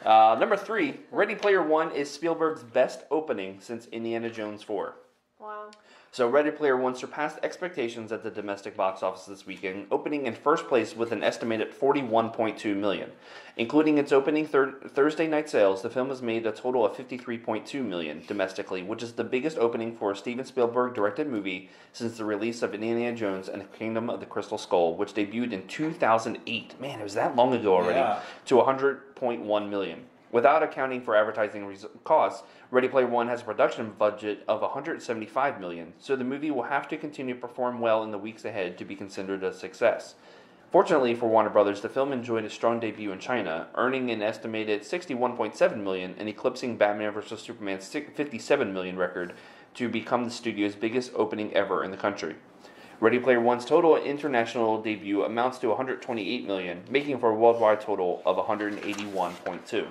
Number 3, Ready Player One is Spielberg's best opening since Indiana Jones 4. Wow. So Ready Player One surpassed expectations at the domestic box office this weekend, opening in first place with an estimated $41.2 million. Including its opening Thursday night sales, the film has made a total of $53.2 million domestically, which is the biggest opening for a Steven Spielberg-directed movie since the release of Indiana Jones and the Kingdom of the Crystal Skull, which debuted in 2008. Man, it was that long ago already. Yeah. To $100.1 million. Without accounting for advertising costs, Ready Player One has a production budget of $175 million, so the movie will have to continue to perform well in the weeks ahead to be considered a success. Fortunately for Warner Brothers, the film enjoyed a strong debut in China, earning an estimated $61.7 million and eclipsing Batman vs. Superman's $57 million record to become the studio's biggest opening ever in the country. Ready Player One's total international debut amounts to $128 million, making for a worldwide total of $181.2.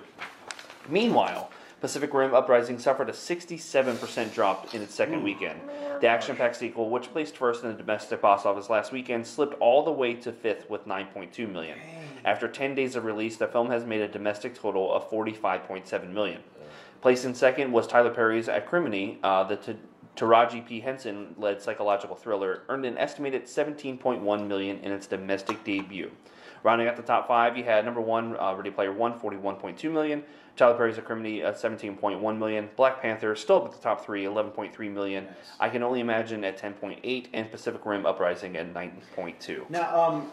Meanwhile, Pacific Rim Uprising suffered a 67% drop in its second weekend. The action-packed sequel, which placed first in the domestic box office last weekend, slipped all the way to fifth with $9.2 million. After 10 days of release, the film has made a domestic total of $45.7 million. Placed in second was Tyler Perry's Acrimony, the Taraji P. Henson-led psychological thriller, earned an estimated $17.1 million in its domestic debut. Rounding out the top 5, you had number 1, Ready Player One, $41.2 million. Tyler Perry's Acrimony, $17.1 million. Black Panther, still up at the top 3, $11.3 million. Nice. I Can Only Imagine at $10.8, and Pacific Rim Uprising at $9.2. Now,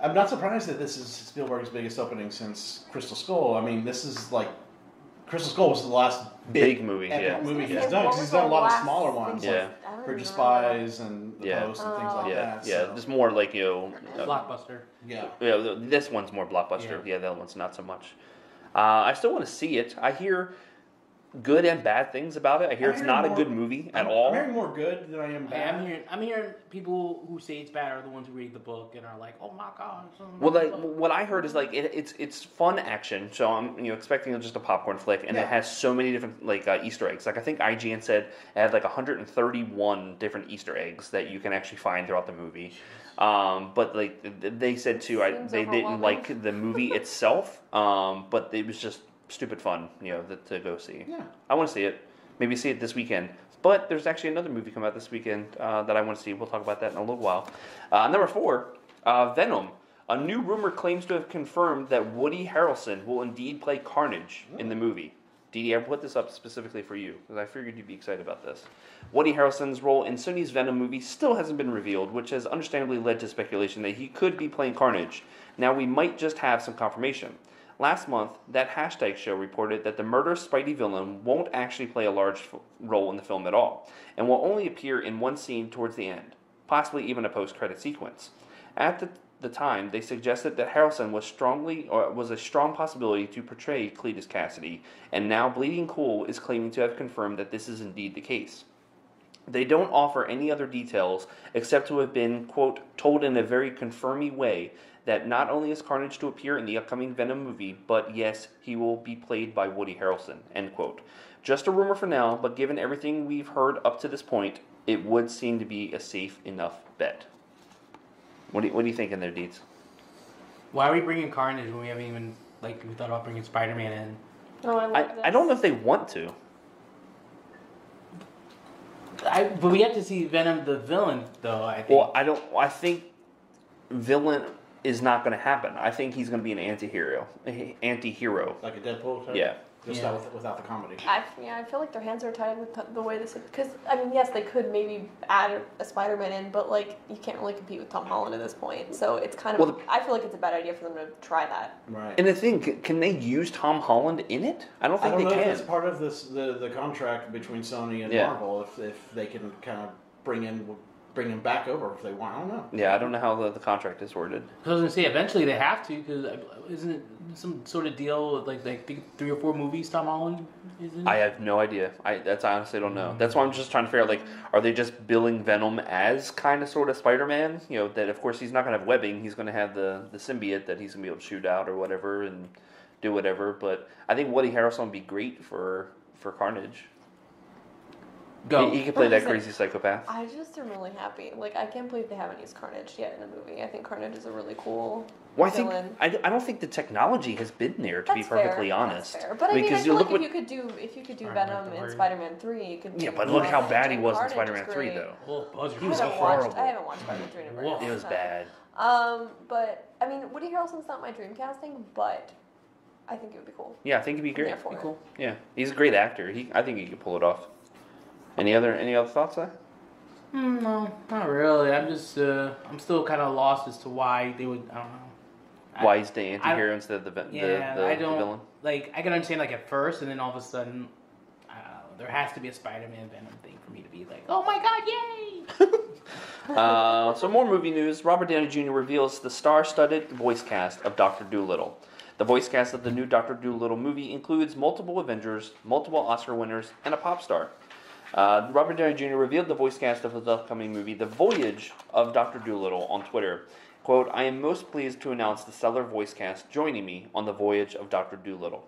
I'm not surprised that this is Spielberg's biggest opening since Crystal Skull. I mean, this is like Crystal Skull was the last big movie, movie he's done because he's done a lot of smaller ones, like Bridge of Spies and The Post and things like that. Yeah, so. just more like blockbuster. Yeah, this one's more blockbuster. Yeah, the other one's not so much. I still want to see it. I hear good and bad things about it. I hear it's not a good movie at all. I'm hearing more good than I am bad. I'm hearing people who say it's bad are the ones who read the book and are like, "Oh my god!" Well, what I heard is like it's fun action. So I'm expecting just a popcorn flick, and it has so many different Easter eggs. Like I think IGN said it had 131 different Easter eggs that you can actually find throughout the movie. But they said too, they didn't like the movie itself. But it was just stupid fun, to go see. Yeah. I want to see it. Maybe see it this weekend. But there's actually another movie coming out this weekend that I want to see. We'll talk about that in a little while. Number 4, Venom. A new rumor claims to have confirmed that Woody Harrelson will indeed play Carnage in the movie. Didi, I put this up specifically for you because I figured you'd be excited about this. Woody Harrelson's role in Sony's Venom movie still hasn't been revealed, which has understandably led to speculation that he could be playing Carnage. Now we might just have some confirmation. Last month, that hashtag show reported that the murderous Spidey villain won't actually play a large role in the film at all, and will only appear in one scene towards the end, possibly even a post-credit sequence. At the time, they suggested that Harrelson was a strong possibility to portray Cletus Cassidy, and now Bleeding Cool is claiming to have confirmed that this is indeed the case. They don't offer any other details except to have been, quote, told in a very confirming way that not only is Carnage to appear in the upcoming Venom movie, but yes, he will be played by Woody Harrelson, end quote. Just a rumor for now, but given everything we've heard up to this point, it would seem to be a safe enough bet. What do you think in there, Deeds? Why are we bringing Carnage when we haven't even, we thought about bringing Spider-Man in? Oh, I don't know if they want to. But we have to see Venom the villain, though, I think. Well, I think villain is not going to happen. I think he's going to be an anti-hero. Like a Deadpool type? Yeah. Just without the comedy. I feel like their hands are tied with the way this... Because, yes, they could maybe add a Spider-Man in, but, you can't really compete with Tom Holland at this point. So it's kind of... Well, I feel like it's a bad idea for them to try that. Right. And the thing, can they use Tom Holland in it? I don't think they can. If it's part of the contract between Sony and Marvel, if they can kind of bring him back over if they want. I don't know. Yeah, I don't know how the contract is worded. I was going to say, eventually they have to, because isn't it some sort of deal with, 3 or 4 movies Tom Holland is in? I have no idea. I honestly don't know. That's why I'm just trying to figure out, are they just billing Venom as kind of sort of Spider-Man? That of course he's not going to have webbing. He's going to have the symbiote that he's going to be able to shoot out or whatever and do whatever. But I think Woody Harrelson would be great for Carnage. Go. He could play that crazy psychopath. I just am really happy. I can't believe they haven't used Carnage yet in a movie. I think Carnage is a really cool villain. I don't think the technology has been there, to be perfectly honest. That's fair. But I feel like if you could do Venom in Spider-Man 3, you could. Yeah, but look how bad he was in Spider-Man 3, though. He was horrible. I haven't watched Spider-Man 3 in a very long time. It was bad. But Woody Harrelson's not my dream casting, but I think it would be cool. Yeah, I think he'd be great. Be cool. Yeah, he's a great actor. I think he could pull it off. Any other thoughts there? No, not really. I'm still kind of lost as to why they would. I don't know. Why he's the anti-hero instead of the villain? I can understand at first, and then all of a sudden, I don't know. There has to be a Spider-Man Venom thing for me to be like, oh my god, yay! So more movie news. Robert Downey Jr. reveals the star-studded voice cast of Dr. Dolittle. The voice cast of the new Dr. Dolittle movie includes multiple Avengers, multiple Oscar winners, and a pop star. Robert Downey Jr. revealed the voice cast of the upcoming movie, The Voyage of Dr. Dolittle, on Twitter. Quote, I am most pleased to announce the stellar voice cast joining me on The Voyage of Dr. Dolittle.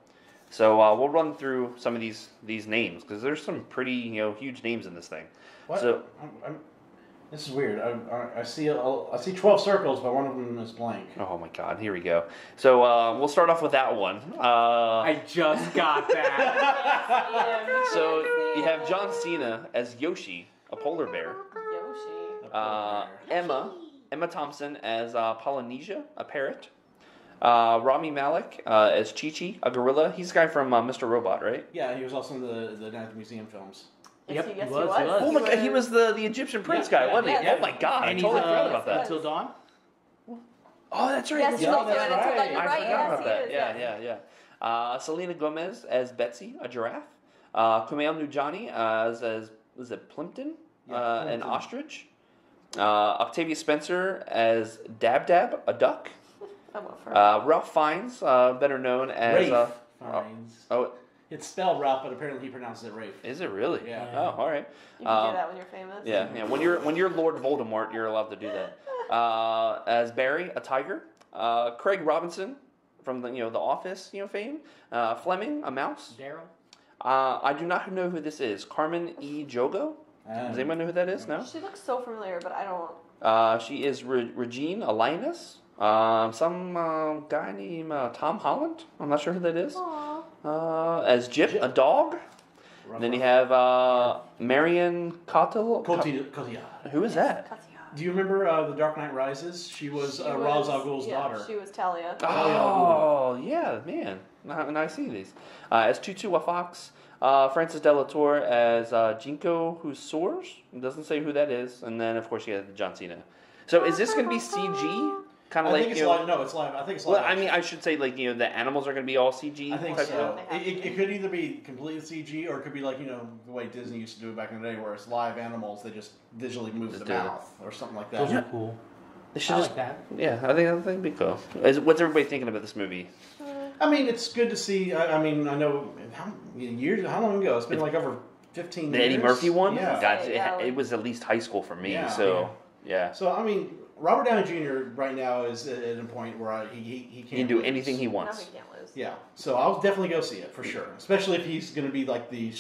So we'll run through some of these names, because there's some pretty huge names in this thing. What? So, this is weird. I see 12 circles, but one of them is blank. oh my god, here we go. So we'll start off with that one. I just got that. So you have John Cena as Yoshi, a polar bear. Yoshi. Emma Thompson as Polynesia, a parrot. Rami Malek as Chi-Chi, a gorilla. He's the guy from Mr. Robot, right? Yeah, he was also in the Night at the Museum films. Yes, Yep, he he was. Oh my god, he was the Egyptian prince guy, wasn't he? yeah. Oh my god, I And totally he's, forgot about that. Until Dawn? Oh, that's right. Yes, Yeah, no, that's yeah, right. You're I right. forgot Yes, about he that. is, Yeah. Selena Gomez as Betsy, a giraffe. Kumail Nanjiani as was it Plimpton? An ostrich. Octavia Spencer as Dab Dab, a duck. I'm up for it. Ralph Fiennes, better known as Rafe Fiennes. oh, It's spelled Ralph, but apparently he pronounces it Rafe. is it really? Yeah. Oh, all right. You can do that when you're famous. Yeah. When you're Lord Voldemort, you're allowed to do that. As Barry, a tiger. Craig Robinson from the Office fame. Fleming, a mouse. Daryl? I do not know who this is. Carmen E. Jogo. Does anyone know who that is? No. She looks so familiar, but I don't. She is Regine, a lioness. Some guy named Tom Holland. I'm not sure who that is. Aww. As Jip, a dog. And then you have Marion Cotillard. Cotillard. Who is that? Cotillard. Do you remember The Dark Knight Rises? She was Ra's al Ghul's daughter. She was Talia. Oh, yeah, man. Now I see these. As Tutu Fox, Francis Delator as Jinko who soars. It doesn't say who that is. And then, of course, you have John Cena. So is this going to be CG? Kind of I like, think it's live. No, it's live. I think it's live. Well, I mean, I should say, like, the animals are going to be all CG. I think type so. deal. It could either be completely CG or it could be like, the way Disney used to do it back in the day where it's live animals, they just digitally move the mouth or something like that. Those are cool. They should like that. Yeah, I think it'd be cool. What's everybody thinking about this movie? I mean, it's good to see. I know how long ago? It's been like over 15 the years. Eddie Murphy one? Yeah. God, it was at least high school for me, yeah. So, I mean, Robert Downey Jr. right now is at a point where he can do lose. anything he wants. No, he can't lose. Yeah, so I'll definitely go see it for sure. Especially if he's going to be like the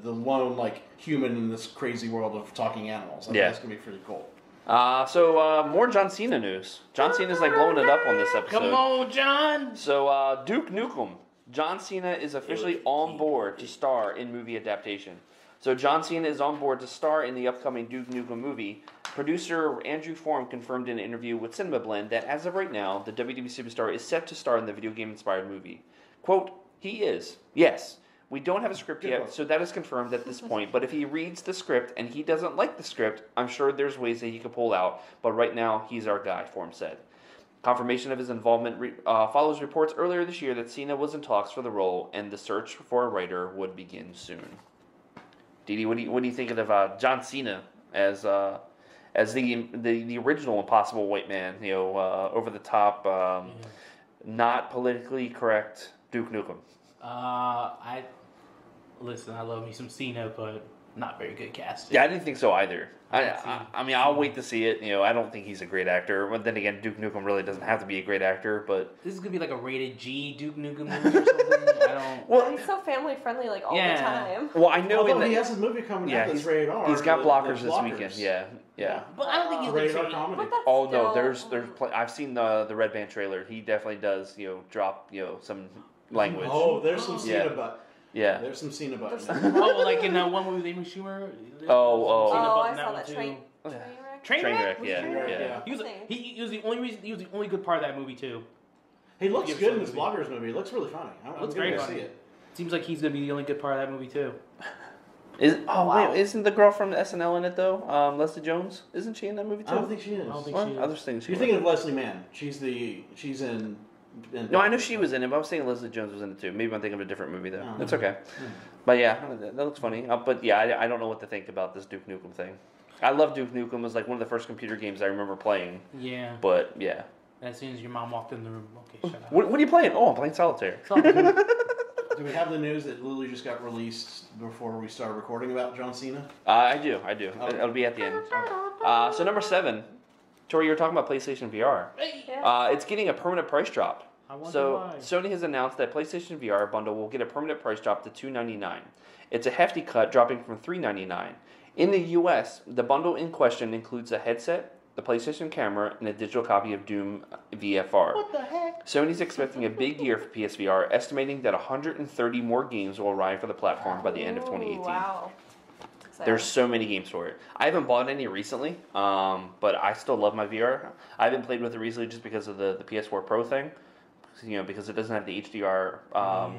lone like human in this crazy world of talking animals. I think that's going to be pretty cool. So more John Cena news. John Cena's like blowing it up on this episode. Come on, John. So Duke Nukem, John Cena is officially on board to star in movie adaptation. So John Cena is on board to star in the upcoming Duke Nukem movie. Producer Andrew Form confirmed in an interview with Cinema Blend that as of right now, the WWE superstar is set to star in the video game-inspired movie. Quote, he is. Yes. We don't have a script yet, so that is confirmed at this point. But if he reads the script and he doesn't like the script, I'm sure there's ways that he could pull out. But right now, he's our guy, Form said. Confirmation of his involvement follows reports earlier this year that Cena was in talks for the role, and the search for a writer would begin soon. Didi, what do you think of John Cena as the original Impossible White Man? Over the top, not politically correct Duke Nukem. I love me some Cena, but not very good casting. Yeah, I didn't think so either. I mean, I'll wait to see it. I don't think he's a great actor. But then again, Duke Nukem really doesn't have to be a great actor. But this is gonna be like a rated G Duke Nukem movie or something. I don't. Well, he's so family friendly, like all the time. Well, I know he has his movie coming out that's rated R. He's got blockers this weekend. Yeah. But I don't think he's rated R comedy. Oh no, there's I've seen the Red Band trailer. He definitely does drop some language. Oh, there's some Cena butt. Yeah. There's some Cena butt. Like in that one movie with Amy Schumer. I saw that Trainwreck. Yeah. He was the only good part of that movie too. He looks good in this Bloggers movie. He looks really funny. Looks great. To see it. Seems like he's gonna be the only good part of that movie too. Wait, isn't the girl from SNL in it though? Leslie Jones, isn't she in that movie too? I don't think she is. Other things. You're thinking of Leslie Mann. She's in. No, I know she was in it, but I was thinking Leslie Jones was in it too. Maybe I'm thinking of a different movie though. Oh, That's okay. But yeah, that looks funny. But yeah, I don't know what to think about this Duke Nukem thing. I love Duke Nukem. It was like one of the first computer games I remember playing. Yeah. But yeah. As soon as your mom walked in the room, okay, shut up. What are you playing? Oh, I'm playing Solitaire. Do we have the news that Lily just got released before we started recording about John Cena? I do. Okay. It'll be at the end. Okay. So number 7, Tori, you were talking about PlayStation VR. Yeah. It's getting a permanent price drop. Why. Sony has announced that PlayStation VR bundle will get a permanent price drop to $299. It's a hefty cut, dropping from $399. In the U.S., the bundle in question includes a headset, the PlayStation camera, and a digital copy of Doom VFR. What the heck? Sony's expecting a big year for PSVR, estimating that 130 more games will arrive for the platform by the end of 2018. Wow. There's so many games for it. I haven't bought any recently, but I still love my VR. I haven't played with it recently just because of the PS4 Pro thing. Because it doesn't have the HDR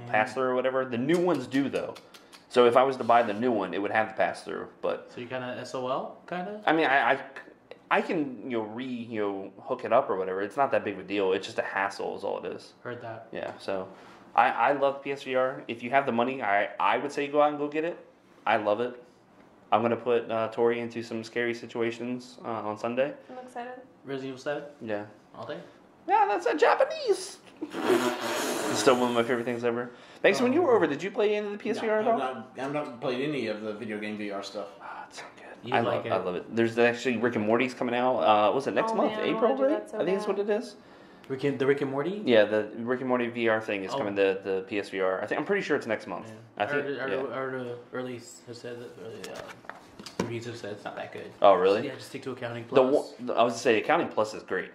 pass-through or whatever. The new ones do, though. So if I was to buy the new one, it would have the pass-through. But so you kind of SOL, kind of? I mean, I can hook it up or whatever. It's not that big of a deal. It's just a hassle is all it is. Heard that. Yeah, so I love PSVR. If you have the money, I would say go out and go get it. I love it. I'm going to put Tori into some scary situations on Sunday. I'm excited. Resident Evil 7? Yeah. All day? Yeah, that's a Japanese. It's still one of my favorite things ever. Thanks. When you were over, did you play any of the PSVR at all? I've not played any of the video game VR stuff. It's so good. I love it. There's actually Rick and Morty's coming out. Was it next month? Man, April, right? I think that's what it is. The Rick and Morty? Yeah, the Rick and Morty VR thing is coming to the PSVR. I'm pretty sure it's next month. Yeah. I heard early have said that reviews have said it's not that good. Oh, really? Yeah, just stick to Accounting Plus. I was going to say Accounting Plus is great.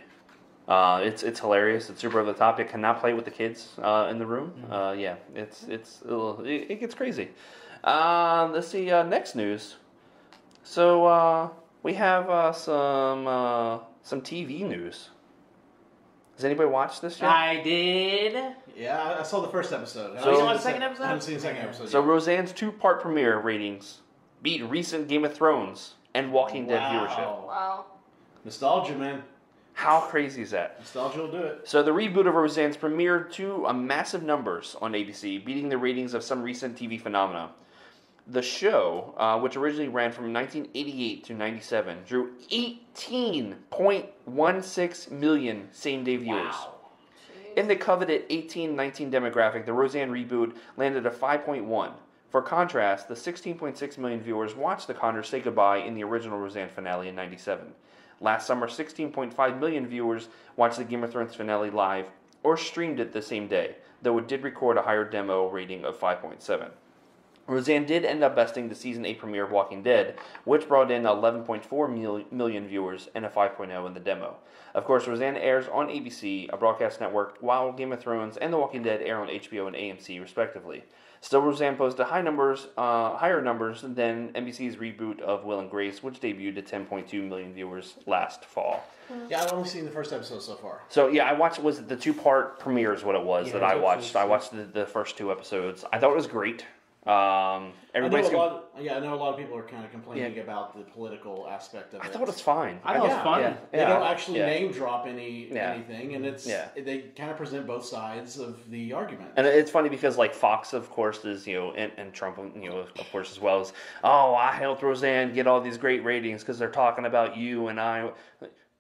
It's hilarious. It's super over the top. It cannot play with the kids in the room. Yeah, it gets crazy. Let's see. Next news. So we have some TV news. Has anybody watched this yet? I did. Yeah, I saw the first episode. So you watched the second episode? I haven't seen the second episode So yet. Roseanne's 2-part premiere ratings beat recent Game of Thrones and Walking Dead viewership. Wow. Nostalgia, man. How crazy is that? Nostalgia will do it. So the reboot of Roseanne's premiered to massive numbers on ABC, beating the ratings of some recent TV phenomena. The show, which originally ran from 1988 to 97, drew 18.16 million same-day viewers. Wow. In the coveted 18-19 demographic, the Roseanne reboot landed a 5.1. For contrast, the 16.6 million viewers watched the Connors say goodbye in the original Roseanne finale in 97. Last summer, 16.5 million viewers watched the Game of Thrones finale live or streamed it the same day, though it did record a higher demo rating of 5.7. Roseanne did end up besting the Season 8 premiere of Walking Dead, which brought in 11.4 million viewers and a 5.0 in the demo. Of course, Roseanne airs on ABC, a broadcast network, while Game of Thrones and The Walking Dead air on HBO and AMC, respectively. Still, Roseanne posted higher numbers than NBC's reboot of Will and Grace, which debuted at 10.2 million viewers last fall. Yeah, I've only seen the first episode so far. So yeah, I watched, was it the 2-part premiere is what it was that I watched. I watched the first 2 episodes. I thought it was great. I know a lot of people are kind of complaining about the political aspect of it. I thought it was fine. I thought it was fun. Yeah. They don't actually name drop anything, and Yeah. they kind of present both sides of the argument. And it's funny because like Fox, of course, is and Trump, of course, as well as I helped Roseanne get all these great ratings because they're talking about you and I.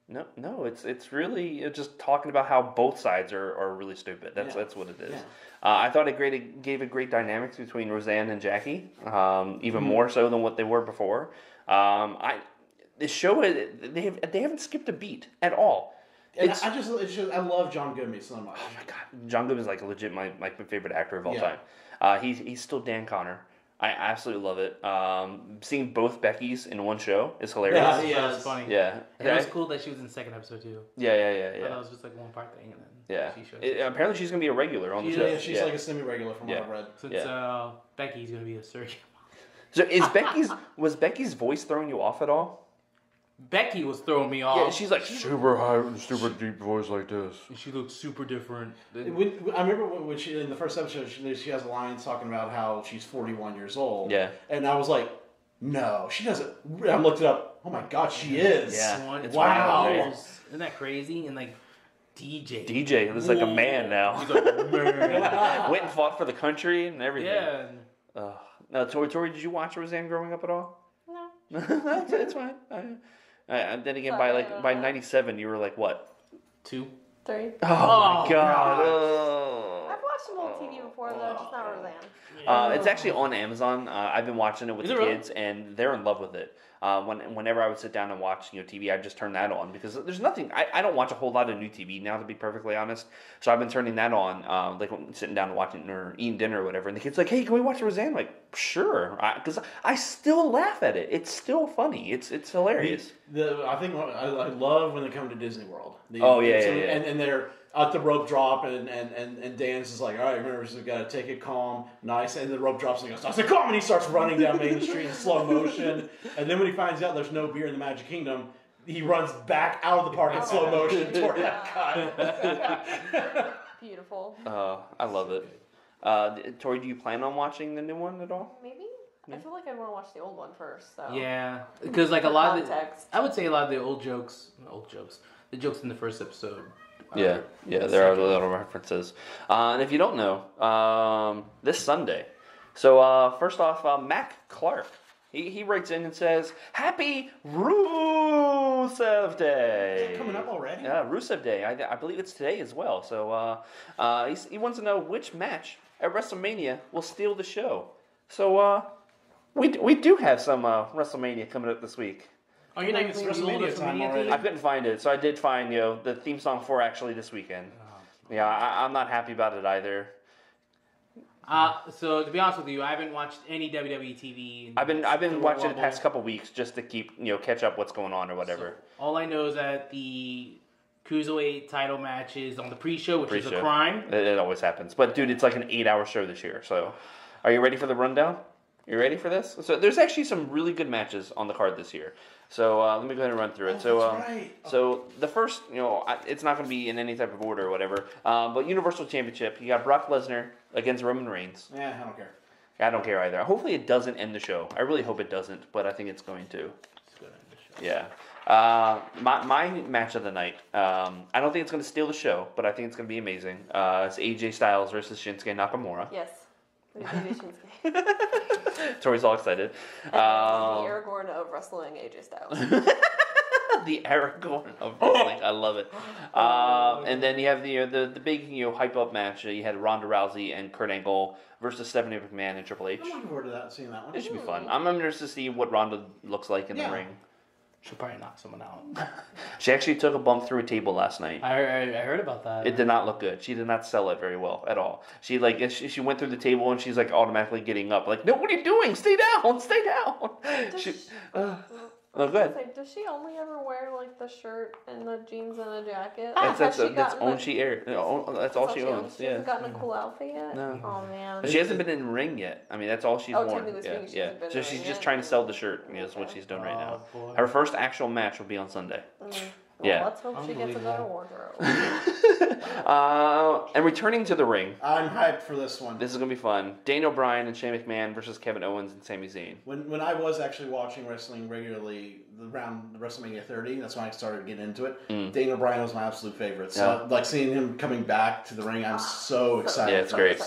No, it's really just talking about how both sides are really stupid. That's what it is. Yeah. I thought it gave a great dynamics between Roseanne and Jackie, even more so than what they were before. The show they haven't skipped a beat at all. And I love John Goodman so much. Oh my god, John Goodman is like legit my favorite actor of all time. He's still Dan Connor. I absolutely love it. Seeing both Beckys in one show is hilarious. Yeah, it's funny. Yeah, And it was cool that she was in the second episode too. Yeah. I thought it was just like one part thing, and then she showed up. Apparently she's gonna be a regular on the show. Yeah, she's like a semi-regular from what I've read. Since Becky's gonna be a surgeon. So was Becky's voice throwing you off at all? Becky was throwing me off. Yeah, she's like super high, super deep voice like this. And she looks super different. I remember when she in the first episode she has lines talking about how she's 41 years old. Yeah, and I was like, no, she doesn't. I looked it up. Oh my god, she is. Yeah, wow. Isn't that crazy? And like DJ is like a man now. He's like a man. Went and fought for the country and everything. Yeah. Now, Tori, did you watch Roseanne growing up at all? No. It's fine. And then again, by 97, you were like what? 2, 3. Oh my god! I've watched some old TV before though, just not Roseanne. It's actually on Amazon. I've been watching it with the kids, and they're in love with it. Whenever I would sit down and watch TV, I'd just turn that on because there's nothing. I don't watch a whole lot of new TV now, to be perfectly honest. So I've been turning that on, like sitting down and watching or eating dinner or whatever. And the kids like, "Hey, can we watch Roseanne?" I'm like, sure, because I still laugh at it. It's still funny. It's hilarious. I think I love when they come to Disney World. And they're at the rope drop, and Dan's is like, all right, remember, we got to take it calm, nice. And the rope drops, and he goes, I said, calm, and he starts running down Main Street in slow motion. And then when he finds out there's no beer in the Magic Kingdom, he runs back out of the park in slow motion toward that guy. Beautiful. I love it. Tori, do you plan on watching the new one at all? Maybe. I feel like I want to watch the old one first. So. Yeah, because like a lot of context. I would say a lot of the the jokes in the first episode. There are little references. And if you don't know, this Sunday. So first off, Mac Clark. He writes in and says, "Happy Rusev Day." Is it coming up already? Yeah, Rusev Day. I believe it's today as well. So he wants to know which match at WrestleMania will steal the show. So we do have some WrestleMania coming up this week. Oh, you're not even seeing WrestleMania time already. I couldn't find it, so I did find the theme song for actually this weekend. Yeah, I'm not happy about it either. So to be honest with you, I haven't watched any WWE TV. I've been watching the past couple weeks just to keep catch up what's going on or whatever. So, all I know is that the Cruiserweight title match is on the pre-show, which is a crime. It always happens, but dude, it's like an 8-hour show this year. So, are you ready for the rundown? You ready for this? So there's actually some really good matches on the card this year. So let me go ahead and run through it. So the first, it's not going to be in any type of order or whatever. But Universal Championship, you got Brock Lesnar against Roman Reigns. Yeah, I don't care. I don't care either. Hopefully it doesn't end the show. I really hope it doesn't, but I think it's going to. It's going to end the show. Yeah. My match of the night. I don't think it's going to steal the show, but I think it's going to be amazing. It's AJ Styles versus Shinsuke Nakamura. Yes. Baby Shinsuke. Tori's all excited. And the Aragorn of wrestling, AJ Styles. The Aragorn of wrestling. I love it. And then you have the big hype up match. You had Ronda Rousey and Kurt Angle versus Stephanie McMahon and Triple H. I'm looking forward to that, seeing that one. It should be fun. I'm interested to see what Ronda looks like in the ring. She'll probably knock someone out. She actually took a bump through a table last night. I heard about that. It did not look good. She did not sell it very well at all. She went through the table and she's like automatically getting up. Like, no, what are you doing? Stay down. Stay down. Oh, good. Does she only ever wear like the shirt and the jeans and a jacket? That's all she aired. That's all she owns. She hasn't gotten a cool outfit yet. No. Oh man. But she hasn't been in the ring yet. I mean, that's all she's worn. Technically speaking, she hasn't been So in the she's ring just yet. trying to sell the shirt. Is what she's doing right now. Boy. Her first actual match will be on Sunday. Well, let's hope she gets a better wardrobe. And returning to the ring. I'm hyped for this one. This is going to be fun. Daniel Bryan and Shane McMahon versus Kevin Owens and Sami Zayn. When I was actually watching wrestling regularly around WrestleMania 30, that's when I started getting into it. Daniel Bryan was my absolute favorite. So like seeing him coming back to the ring, I'm so excited. Yeah, it's great.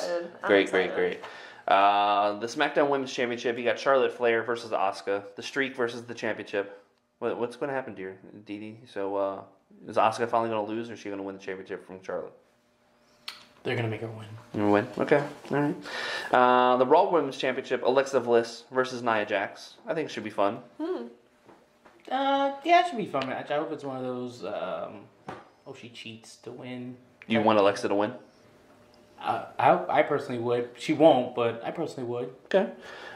Great. The SmackDown Women's Championship, you got Charlotte Flair versus Asuka. The Streak versus the Championship. What's going to happen, dear Didi? So is Asuka finally going to lose, or is she going to win the championship from Charlotte? They're going to make her win. Win? Okay. All right. The Raw Women's Championship, Alexa Bliss versus Nia Jax. I think it should be fun. Yeah, it should be a fun match. I hope it's one of those, she cheats to win. You want Alexa to win? I personally would. She won't, but I personally would. Okay.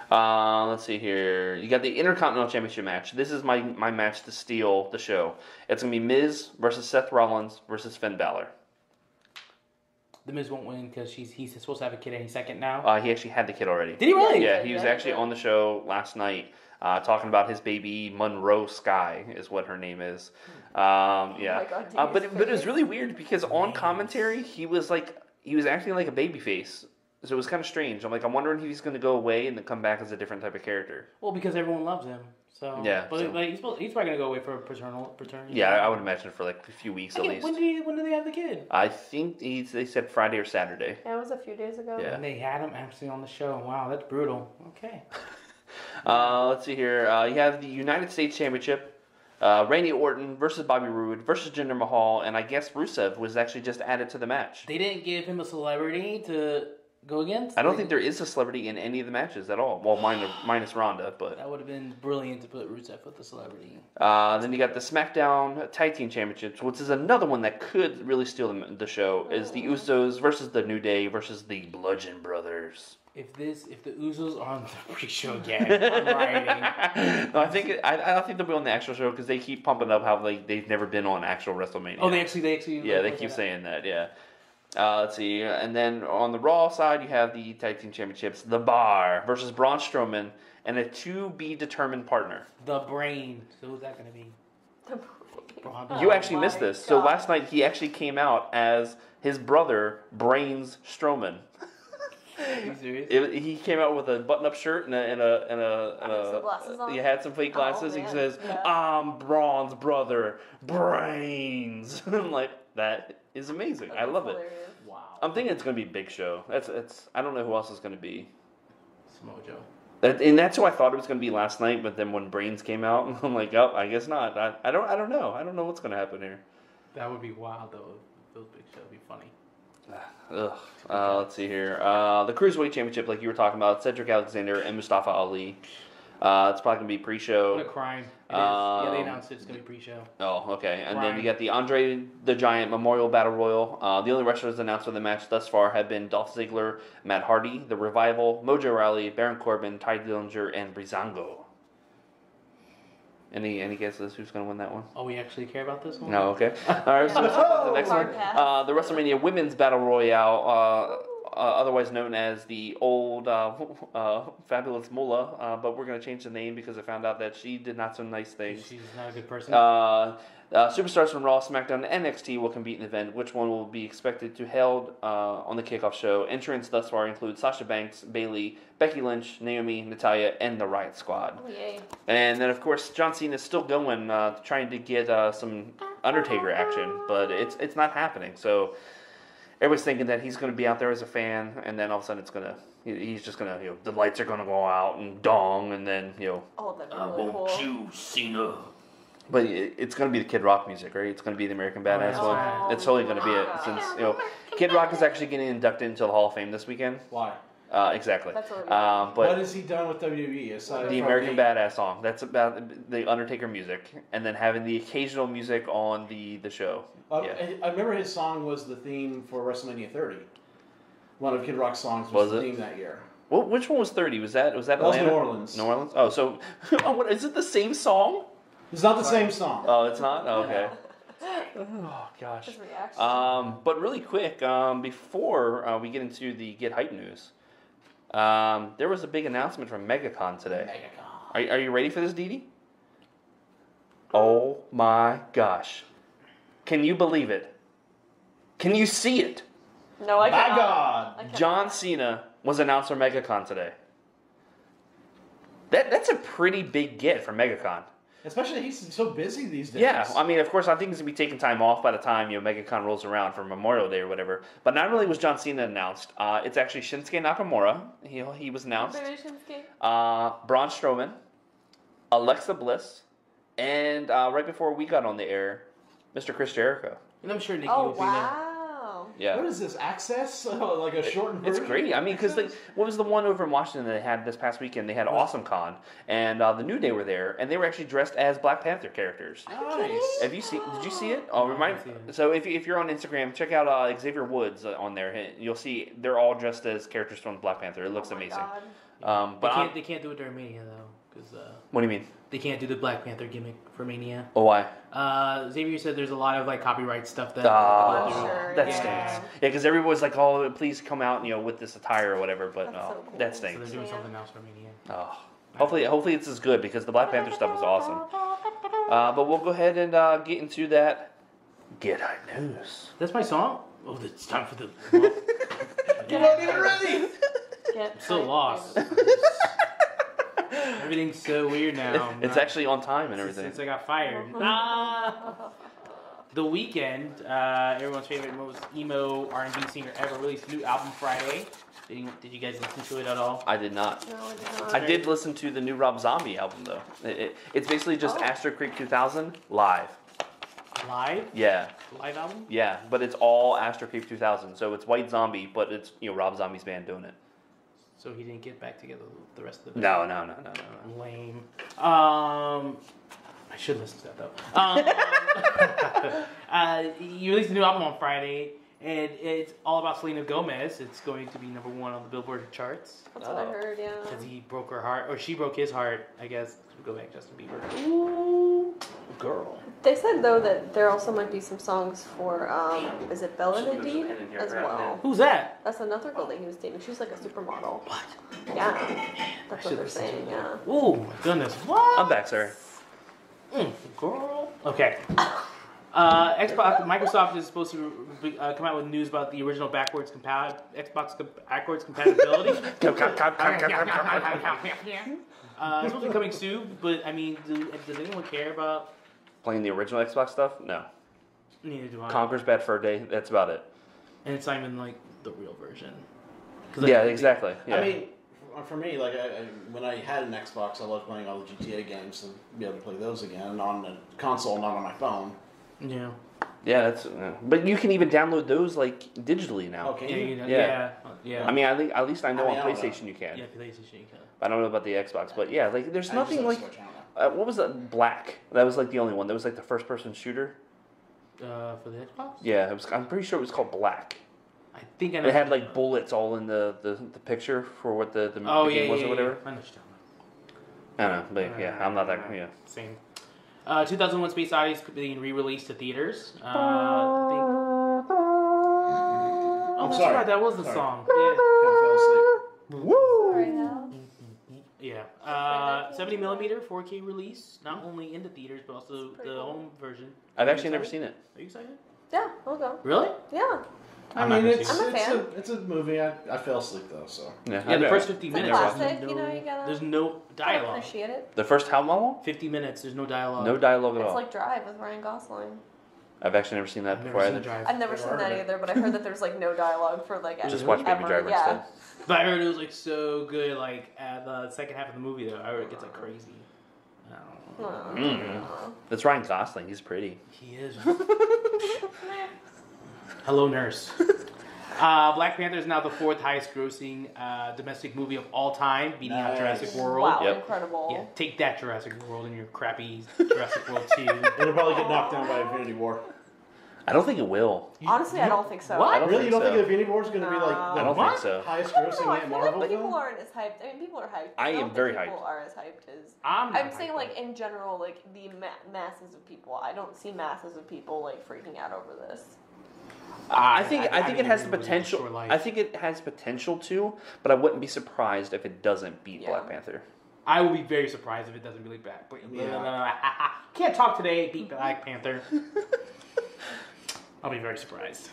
Let's see here. You got the Intercontinental Championship match. This is my match to steal the show. It's going to be Miz versus Seth Rollins versus Finn Balor. The Miz won't win because he's supposed to have a kid any second now. He actually had the kid already. Did he really? Yeah, he was actually on the show last night talking about his baby Monroe Sky is what her name is. Yeah. Oh my God, but it was really weird because on commentary he was acting like a baby face. So it was kind of strange. I'm wondering if he's going to go away and then come back as a different type of character. Well, because everyone loves him. So yeah, but he's probably going to go away for paternity. Yeah, I would imagine for a few weeks at least. When do they have the kid? I think they said Friday or Saturday. Yeah, it was a few days ago. Yeah. And they had him actually on the show. Wow, that's brutal. Okay. Let's see here. You have the United States Championship. Randy Orton versus Bobby Roode versus Jinder Mahal, and I guess Rusev was actually just added to the match. They didn't give him a celebrity to go against? I don't think there is a celebrity in any of the matches at all. Well, minus Ronda, but... That would have been brilliant to put Rusev with the celebrity. Then you got the SmackDown Tag Team Championships, which is another one that could really steal the show, is the Usos versus the New Day versus the Bludgeon Brothers. If the Usos are on the pre-show again, I'm writing. No, I don't think they'll be on the actual show because they keep pumping up how they've never been on actual WrestleMania. Oh, they actually. Yeah, they keep saying that. Yeah. Let's see, and then on the Raw side, you have the Tag Team Championships, The Bar versus Braun Strowman and a to-be-determined partner. The Brain. So who's that going to be? You actually missed this. So last night he actually came out as his brother, Brains Strowman. Are you serious? He came out with a button-up shirt and some glasses on? He had some fake glasses. He says, "I'm Braun's brother, Brains." I'm like, that is amazing. I love hilarious. it. Wow. I'm thinking it's going to be Big Show. I don't know who else is going to be. Samoa Joe. And that's who I thought it was going to be last night. But then when Brains came out, I'm like, oh, I guess not. I don't know. I don't know what's going to happen here. That would be wild though. Those Big Show would be funny. Ugh. Let's see here. The Cruiserweight Championship, like you were talking about, Cedric Alexander and Mustafa Ali. It's probably going to be pre-show. What a crime. It is. Yeah, they announced it's going to be pre-show. Oh, okay. And then you got the Andre the Giant Memorial Battle Royal. The only wrestlers announced for the match thus far have been Dolph Ziggler, Matt Hardy, The Revival, Mojo Rawley, Baron Corbin, Ty Dillinger, and Breezango. Any guesses who's going to win that one? Oh, we actually care about this one? No, okay. All right, so let's move on to the next one. The WrestleMania Women's Battle Royale. otherwise known as the old Fabulous Moolah, but we're going to change the name because I found out that she did not so nice things. She's not a good person. Superstars from Raw, SmackDown, and NXT will compete in the event. Which one will be expected to held on the kickoff show? Entrants thus far include Sasha Banks, Bayley, Becky Lynch, Naomi, Natalya, and the Riot Squad. Oh, yay. And then, of course, John Cena is still going, trying to get some Undertaker action, but it's not happening. So everybody's thinking that he's going to be out there as a fan, and then all of a sudden he's just going to, the lights are going to go out and dong, and then, Oh, that'd be really cool. you, Cena. But it's going to be the Kid Rock music, right? It's going to be the American Badass one. Right. It's totally going to be it, since Kid Rock is actually getting inducted into the Hall of Fame this weekend. Why? Exactly. That's what but what has he done with WWE aside the from American Badass song? That's about the Undertaker music, and then having the occasional music on the show. I remember his song was the theme for WrestleMania 30. One of Kid Rock's songs Was the it? theme that year. Well, which one was 30? Was that Atlanta? That was New Orleans. New Orleans. Oh, so is it the same song? It's not the same song. Oh, it's not. Oh, okay. Oh gosh. His reaction. But really quick, before we get into the Get Hype news, there was a big announcement from MegaCon today. Are you ready for this, Didi? Oh my gosh. Can you believe it? Can you see it? No, I My cannot. God. I cannot. John Cena was announced for MegaCon today. That's a pretty big get for MegaCon. Especially he's so busy these days. Yeah, I mean, of course, I think he's going to be taking time off by the time, MegaCon rolls around for Memorial Day or whatever. But not only was John Cena announced, it's actually Shinsuke Nakamura. He was announced. Braun Strowman, Alexa Bliss, and right before we got on the air, Mr. Chris Jericho. And I'm sure Nikki Oh, will be there. wow. Yeah. What is this, Access? Like a shortened It's version? great. I mean, because what was the one over in Washington that they had this past weekend? They had Awesome Con, and the New Day were there, and they were actually dressed as Black Panther characters. Nice. Have you seen? Did you see it? Oh, No, I remind. haven't seen it. So if you're on Instagram, check out Xavier Woods on there. You'll see they're all dressed as characters from Black Panther. It looks Oh my amazing. God. But They can't do it during Mania though, because what do you mean? they can't do the Black Panther gimmick for Mania. Oh, why? Xavier said there's a lot of like copyright stuff that. Oh, sure, that yeah. stinks. Yeah, because everyone's like, "Oh, please come out, with this attire or whatever." But That's so cool. that So they're stinks. doing Yeah. something else for Mania. Oh, hopefully it's as good because the Black Panther stuff was awesome. But we'll go ahead and get into that. Get Hype news. That's my song. Oh, it's time for the. You're not even ready! Get I'm so hype, lost. baby. Everything's so weird now. It's actually on time and since, everything. since I got fired. The Weeknd, everyone's favorite, most emo R&B singer ever, released a new album Friday. Did you guys listen to it at all? I did not. No, I did not. I did listen to the new Rob Zombie album though. It's basically just Oh. Astro Creek 2000 live. Live? Yeah, Live album? yeah, but it's all Astro Creek 2000. So it's White Zombie, but it's Rob Zombie's band doing it. So he didn't get back together with the rest of the No. Lame. I should listen to that though. He released a new album on Friday, and it's all about Selena Gomez. It's going to be number 1 on the Billboard charts That's what I heard, yeah. because he broke her heart, or she broke his heart. I guess go back, Justin Bieber. Ooh, girl. They said, though, that there also might be some songs for, is it Bella Hadid as well? Who's that? That's another girl that he was dating. She was like a supermodel. What? Yeah. That's what should they're listen to saying, that. yeah. Oh my goodness! What? I'm back, sorry. Girl. Okay. Microsoft is supposed to come out with news about the original backwards backwards compatibility. It's supposed to be coming soon, but I mean, does anyone care about? Playing the original Xbox stuff? No. Neither do I. Conker's Bad Fur Day. That's about it. And it's not even like the real version. Yeah, exactly. Yeah. I mean, for me, like when I had an Xbox, I loved playing all the GTA games and be able to play those again on a console, not on my phone. Yeah. Yeah, that's. But you can even download those like digitally now. Okay. Yeah. You know, Yeah. yeah. I mean, at least I know I mean, on I don't know. PlayStation you can. Yeah, PlayStation you can. I don't know about the Xbox, but yeah, like there's I just nothing have like. Switch, I don't know. What was that? Black. That was like the only one. That was like the first-person shooter. For the Xbox? Yeah, it was. I'm pretty sure it was called Black. I think I know. It had like bullets all in the picture for what the game was or whatever. I know what you're talking I don't know, but yeah, I'm not that. Yeah. about. Same. 2001: Space Odyssey being re-released to theaters. Oh, that's sorry. right. That was the Sorry. song. Kind of fell asleep. Woo! Sorry, Hal. Yeah. 70 millimeter 4K release, not only in the theaters but also pretty the cool. home version. I've Are you actually never excited? seen it. Are you excited? Yeah, we'll go. Really? Yeah. I I'm not mean, gonna see it. it's a movie. I fell asleep though, so. Yeah, Yeah, the first 50 It's a minutes. classic, there's you know, you gotta- there's no I dialogue. appreciate it. The first how long? 50 minutes. There's no dialogue. No dialogue at It's all. like Drive with Ryan Gosling. I've actually never seen that I've before. never seen either. the drive. I've never seen that either, but I heard that there's like no dialogue for like Just ever. watch Baby Driver yeah. instead. But I heard it was like so good. Like at the second half of the movie, though, I heard it gets like crazy. I don't know. Mm. That's Ryan Gosling. He's pretty. He is. Hello, nurse. Black Panther is now the 4th highest grossing domestic movie of all time, beating out Nice. Jurassic World. Wow, Yep. incredible. Yeah, take that, Jurassic World, and your crappy Jurassic World 2. It'll probably get knocked down by Infinity War. I don't think it will. Honestly, I don't think so. What? I don't Really? think You don't so. think Infinity War is going to be like No. the I don't think so. highest I don't know, grossing I feel Marvel like people film? aren't as hyped. I mean, people are hyped. I don't am think very people hyped. are as hyped as. I'm I'm saying, like, in general, like, the masses of people. I don't see masses of people, like, freaking out over this. I think it has the agree with you, potential. Shore Life. I think it has potential to, but I wouldn't be surprised if it doesn't beat Yeah. Black Panther. I will be very surprised if it doesn't really back. Yeah. Can't talk today. Beat Black Panther. I'll be very surprised.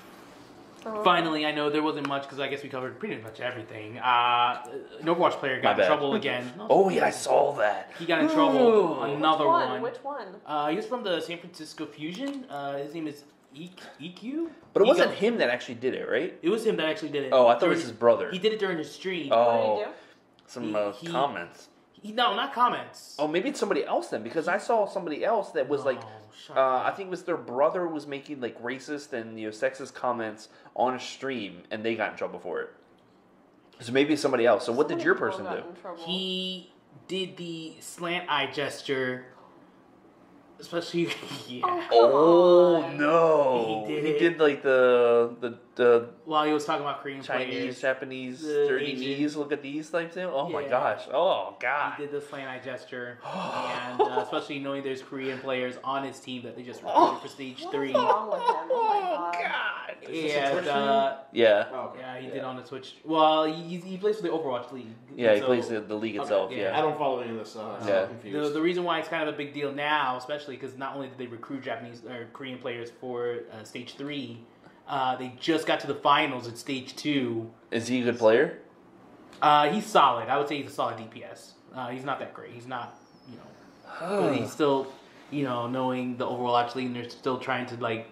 Finally, I know there wasn't much because I guess we covered pretty much everything. An Overwatch player My got in bad. trouble again. Oh yeah, I saw that. He got in trouble. Another one. Which one? He was from the San Francisco Fusion. His name is EQ. But it wasn't Ego. him that actually did it, right? It was him that actually did it. Oh, I thought it was During- his brother. He did it during his stream. What Oh, did he do? some He- comments. No, not comments. Oh, maybe it's somebody else then, because I saw somebody else that was like, shut I think it was their brother was making like racist and sexist comments on a stream, and they got in trouble for it. So maybe it's somebody else. So what did So your many person people do? got in trouble. He did the slant eye gesture, especially yeah. Oh on. no! He did He it. did like the While he was talking about Korean Chinese, players, Japanese, the dirty Asian- knees. Look at these type thing. Oh my Yeah. gosh! Oh god! he did the slant eye gesture, and especially knowing there's Korean players on his team that they just recruited for stage What 3. is wrong with him? Oh my god. god! Is this a And Twitch Yeah, Oh, okay. yeah, he did on the Twitch. Well, he plays for the Overwatch League. yeah. He So- plays the league itself. yeah. I Yeah. don't follow any of this stuff. I'm Yeah. confused. The reason why it's kind of a big deal now, especially because not only did they recruit Japanese or Korean players for stage 3, they just got to the finals at stage 2. Is he a good player? He's solid. I would say he's a solid DPS. He's not that great. He's not, but he's still, knowing the Overwatch League, and they're still trying to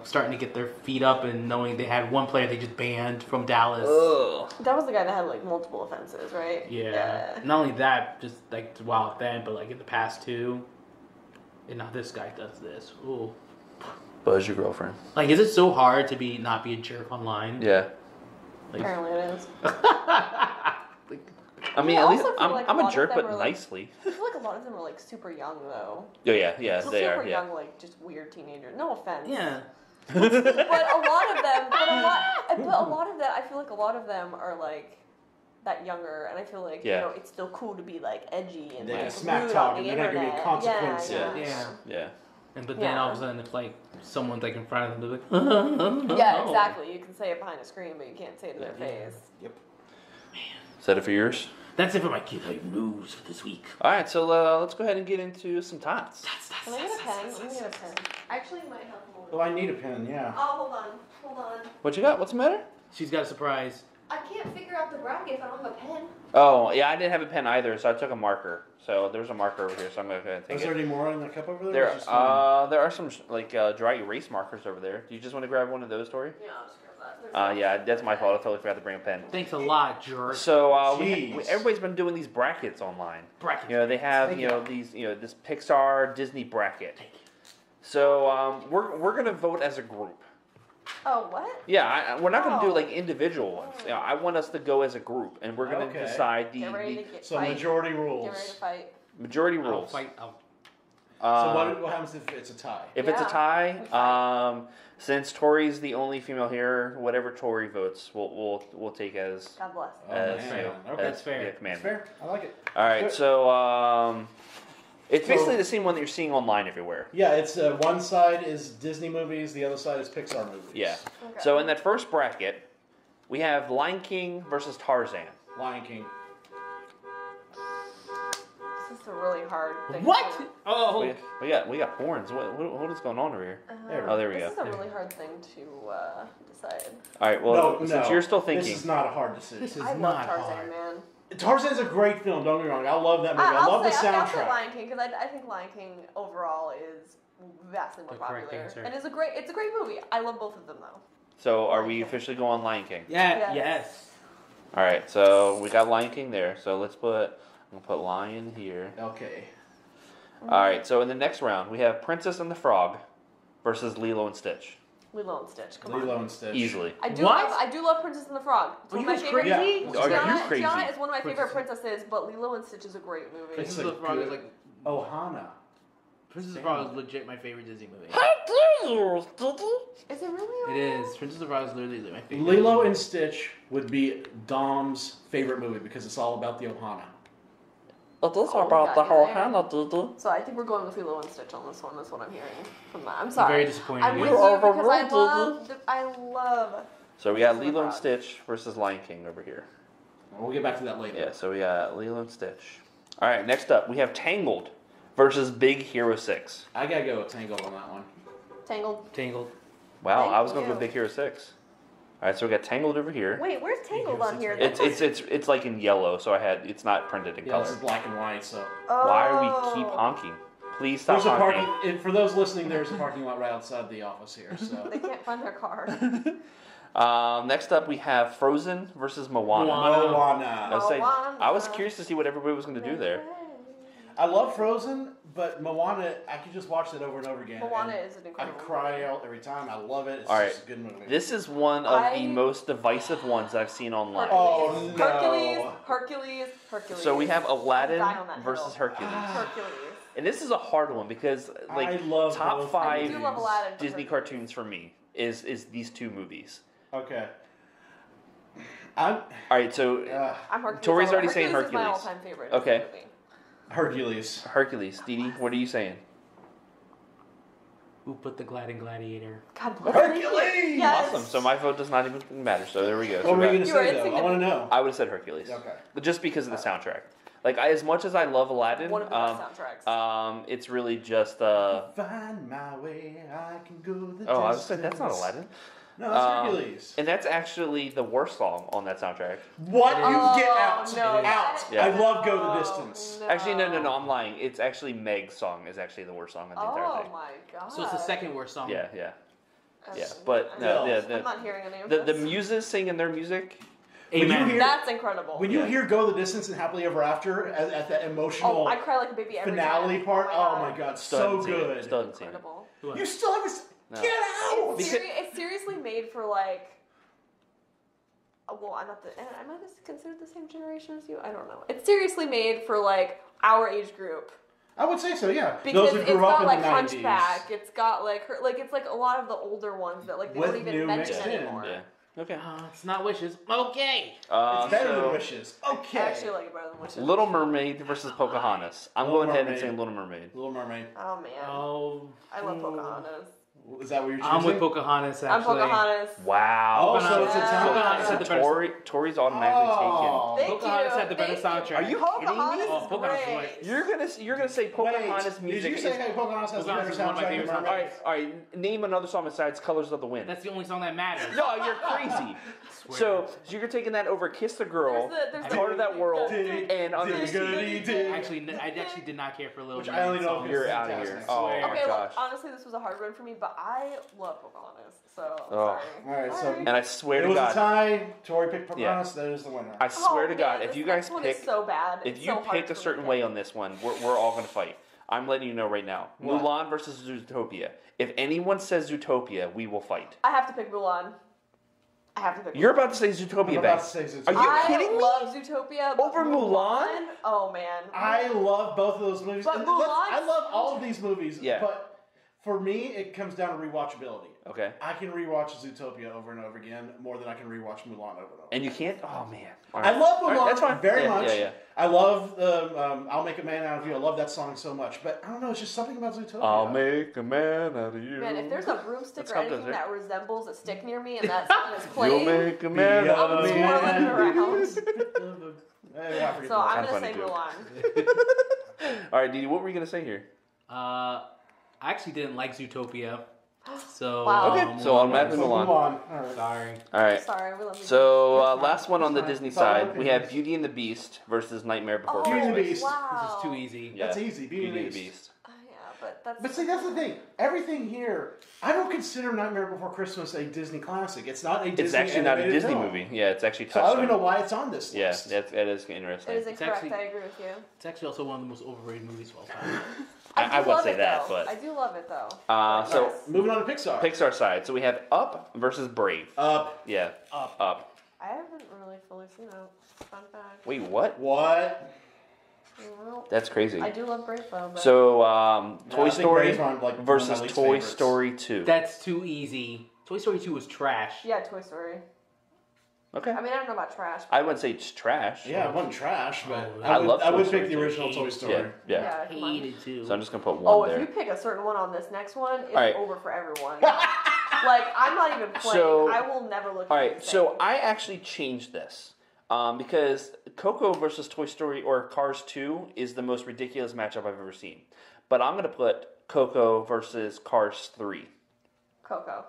starting to get their feet up, and knowing they had one player they just banned from Dallas. Ugh. That was the guy that had like multiple offenses, right? Yeah. Not only that, just like while then, but like in the past too. And now this guy does this. Ooh. Buzz your girlfriend. Like, is it so hard to not be a jerk online? Yeah. Like, Apparently it is. I mean, I at least also feel like I'm a a lot of jerk, them but are, like- nicely. I feel like a lot of them are like super young though. Oh yeah, yeah, So they super are. Yeah. young, like just weird teenagers. No offense. yeah. But a lot of them, but a lot of that, I feel like a lot of them are like that younger, and I feel like Yeah. it's still cool to be like edgy and They like can smack rude talk on the and they're not gonna be internet. consequences. Yeah. Yeah. But then Yeah. all of a sudden, if like someone's like in front of them, they're like, Yeah, exactly. You can say it behind a screen, but you can't say it to their face. Yep. Is that it for yours? That's it for my Kid Life news for this week. All right, so let's go ahead and get into some tots. Can I get a pen? Let me get a pen. Actually, it might help a little. Well, I need a pen, yeah. Oh, hold on. What you got? What's the matter? She's got a surprise. I can't figure out the bracket if I don't have a pen. Oh, yeah, I didn't have a pen either, so I took a marker. So there's a marker over here, so I'm gonna go ahead and take Is there it. any more in the cup over there? or There, is this mine? there are some like dry erase markers over there. Do you just want to grab one of those, Tori? Yeah, I'll just grab that. Yeah, that's my fault. I totally forgot to bring a pen. Thanks a lot, jerk. So Jeez. everybody's been doing these brackets online. Bracket. They have Thank these this Pixar Disney bracket. So we're gonna vote as a group. Oh, what? Yeah, we're not gonna do Oh. like individual ones. I want us to go as a group, and we're gonna Okay. decide Get ready to the get So fight. majority Get ready rules. to fight. majority I'll rules. fight. So what happens if it's a tie? If it's a Yeah, tie, we fight. since Tori's the only female here, whatever Tori votes, we'll take as God bless. Oh, as man. Okay. as That's fair. yeah, That's command. fair. I like it. All right, Good. so It's basically the same one that you're seeing online everywhere. Yeah, it's one side is Disney movies, the other side is Pixar movies. Yeah. Okay. So in that first bracket, we have Lion King versus Tarzan. Lion King. This is a really hard thing. What? To, Oh, We got horns. What is going on over here? Oh, there we this go. is a really hard thing to decide. All right. Well, No, since you're still thinking, This is not a hard decision. this is I love not Tarzan, hard. man. Tarzan's a great film, don't get me wrong. I love that movie. I love the I'll say soundtrack. Lion King because I think Lion King overall is vastly more The correct popular answer. and it's a great movie. I love both of them though. so are we officially going Lion King? Yeah. Yes. Yes. All right. So we got Lion King there. So I'm gonna put Lion here. Okay. All right. So in the next round, we have Princess and the Frog versus Lilo and Stitch. Lilo and Stitch. Come Lilo on. and Stitch. Easily. I do What? love Princess and the Frog. It's Are one you of my guys favorite. crazy? Yeah. Are you Tiana, crazy? Tiana is one of my favorite Princess- princesses, but Lilo and Stitch is a great movie. Princess It's of the Frog is like Ohana. Princess of the Frog is legit my favorite Disney movie. Is it really? It is. Princess of the Frog is literally my favorite. Lilo and Stitch would be Dom's favorite movie because it's all about the Ohana. This Oh, about the whole Hannah, Dudu. So I think we're going with Lilo and Stitch on this one. That's what I'm hearing from that. I'm I'm sorry. very disappointed. I'm in with you. you because I love. So we got Princess and the Lilo and Frog. Stitch versus Lion King over here. We'll get back to that later. Yeah. So we got Lilo and Stitch. All right. Next up, we have Tangled versus Big Hero 6. I gotta go with Tangled on that one. Tangled. Tangled. Wow, Thank I was going to you. go Big Hero 6. All right. So we got Tangled over here. Wait, where's Tangled on here? It's like in yellow, so it's not printed in Yeah, color. this is black and white, so. Why are we keep honking? Please stop There's a honking. parking. And for those listening, there's a parking lot right outside the office here. So. They can't find their car. Next up, we have Frozen versus Moana. Moana. Moana. I was curious to see what everybody was going to do there. I love Frozen, but Moana, I could just watch that over and over again. Moana and is an I incredible cry movie. out every time. I love it. It's All just a good movie. This is one of the I- most divisive ones that I've seen online. Oh, no. Hercules. So we have Aladdin Die on that versus hill. Hercules. Hercules. And this is a hard one because I love top both 5 I do love Aladdin, but Disney Hercules. cartoons for me is these two movies. Okay. I'm All right, so I'm Hercules. Tori's already saying Hercules is my Hercules. all-time favorite. Okay. Movie. Hercules. Hercules. Didi, what are you saying? Who put the Gladiator? God bless Hercules! Yes. Awesome. So my vote does not even matter. So there we go. So What were you we going to got- You were say, though? I insignificant. want to know. I would have said Hercules. Okay. But just because of the soundtrack. Like as much as I love Aladdin, One of the best soundtracks. it's really just Find my way, I can go the I was distance. saying that's not Aladdin. No, that's Hercules. And that's actually the worst song on that soundtrack. What? You get out. no, out. Yeah. I love Go the Oh, Distance. no. Actually, no, I'm lying. It's actually Meg's song is actually the worst song on the entire Oh thing. my god. So it's the second worst song. Yeah. I'm- Yeah, but no, I'm not hearing any of the this. muses singing their music. When you Amen. hear- That's incredible. When you Yeah. hear Go the Distance and Happily Ever After at that emotional Oh, I cry like a baby every finale time. part, oh my god, Still so haven't seen it. good. Still haven't seen it. Incredible. What? You still haven't. No. Get out! It's seriously made for like. Well, I'm not the. Am I considered the same generation as you? I don't know. It's seriously made for like our age group. I would say so, yeah. Because Those who it's grew up got in like the 90s. Hunchback. It's got like it's like a lot of the older ones that like they With don't even new mention mixed in, anymore. Yeah. Okay. It's not wishes. Okay. It's better So, than Wishes. Okay. I actually like it better than Wishes. Little Mermaid versus Pocahontas. I'm Little going ahead and Mermaid. saying Little Mermaid. Little Mermaid. Oh man, Oh. I love Pocahontas. Is that what you're choosing? I'm with Pocahontas, I'm actually. Pocahontas. Wow. Oh, so it's a Yeah. time. Pocahontas had the better Tori's automatically Oh. Thank Pocahontas you. had the better Thank you. soundtrack. Are you Pocahontas kidding me? is Oh, Pocahontas is great. right. You're gonna say Pocahontas Wait, music. did you say hey, Pocahontas has a better Pocahontas is one of my soundtrack favorite than songs. Mermaid? All right. Name another song besides "Colors of the Wind." That's the only song that matters. No, you're crazy. Swear. So you're taking that over "Kiss the Girl," There's "Part of That World," Dig, and "Under the dig, Sea." dig. Actually, I actually did not care for Little Which Mermaid I only know song. if You're out of here. Fantastic. Oh Swear. my Okay, well, gosh. honestly, this was a hard one for me, but I love Pocahontas, so I'm Oh. sorry. All right, so And I swear it to was a God, tie. Tori picked Pocahontas. That is the winner. I swear to Oh, God, man, if you this guys next one pick, is so bad. if It's you so hard pick for a me certain to way pick. on this one, we're all gonna fight. I'm letting you know right now. What? Mulan versus Zootopia. If anyone says Zootopia, we will fight. I have to pick Mulan. I have to pick. You're Mulan. about to say I'm Zootopia, about Banks. to say Zootopia. Are you I kidding me? love Zootopia but Over Mulan? Oh man. I love both of those movies. But And Mulan- I love all of these movies. Yeah. But For me, it comes down to rewatchability. Okay. I can rewatch Zootopia over and over again more than I can rewatch Mulan over and over. And you can't. Oh man. All I love Mulan that's fine. very much. Yeah. I love the "I'll Make a Man Out of You." I love that song so much, but I don't know. It's just something about Zootopia. I'll make a man out of you. Man, if there's a broomstick That's or how it goes, anything right? that resembles a stick near me and that song is playing, You'll make a man out I'm of me. twirling it around. So I'm Kinda gonna say funny, too. Mulan. All right, Didi, what were you gonna say here? I actually didn't like Zootopia. So Wow. Okay, so automatically Mulan. All right. sorry. All right. Sorry, we love you. So That's fine. last one on the That's fine. Disney It's all side, right. we have Beauty and the Beast versus Nightmare Before Oh, Beauty and the Christmas. Beast. Wow. This is too easy. Yeah. That's easy. Beauty and the Beast. Beast. Yeah, but that's. But see, that's the thing. Everything here, I don't consider Nightmare Before Christmas a Disney classic. It's not a Disney It's actually not a animated Disney film. movie. Yeah, it's actually So I don't even know Touchstone. why it's on this Yeah, list. that is It interesting. is incorrect. actually- I agree with you. It's actually also one of the most overrated movies of all time. I do would love say it, that, though. but I do love it though. So Yes. Moving on to Pixar. Pixar side. So we have Up versus Brave. Up. Yeah, Up. Up. I haven't really fully seen it. Fun fact. Wait, what? What? Well, That's crazy. I do love Brave though. But So I Toy think Story Brave's one of, like, one of versus my least Toy favorites. Story 2. That's too easy. Toy Story 2 was trash. yeah, Toy Story. Okay. I mean, I don't know about trash. I wouldn't say it's trash. Yeah, it wasn't trash, but Oh, I love I Toy would Story pick the too. original Toy Story. Yeah, yeah. Yeah, come on. Hated too. So I'm just gonna put one Oh, there. if you pick a certain one on this next one, it's Alright. over for everyone. Like, I'm not even playing. So- I will never look at All it right, the so same. I actually changed this because Coco versus Toy Story or Cars 2 is the most ridiculous matchup I've ever seen. But I'm gonna put Coco versus Cars 3. Coco.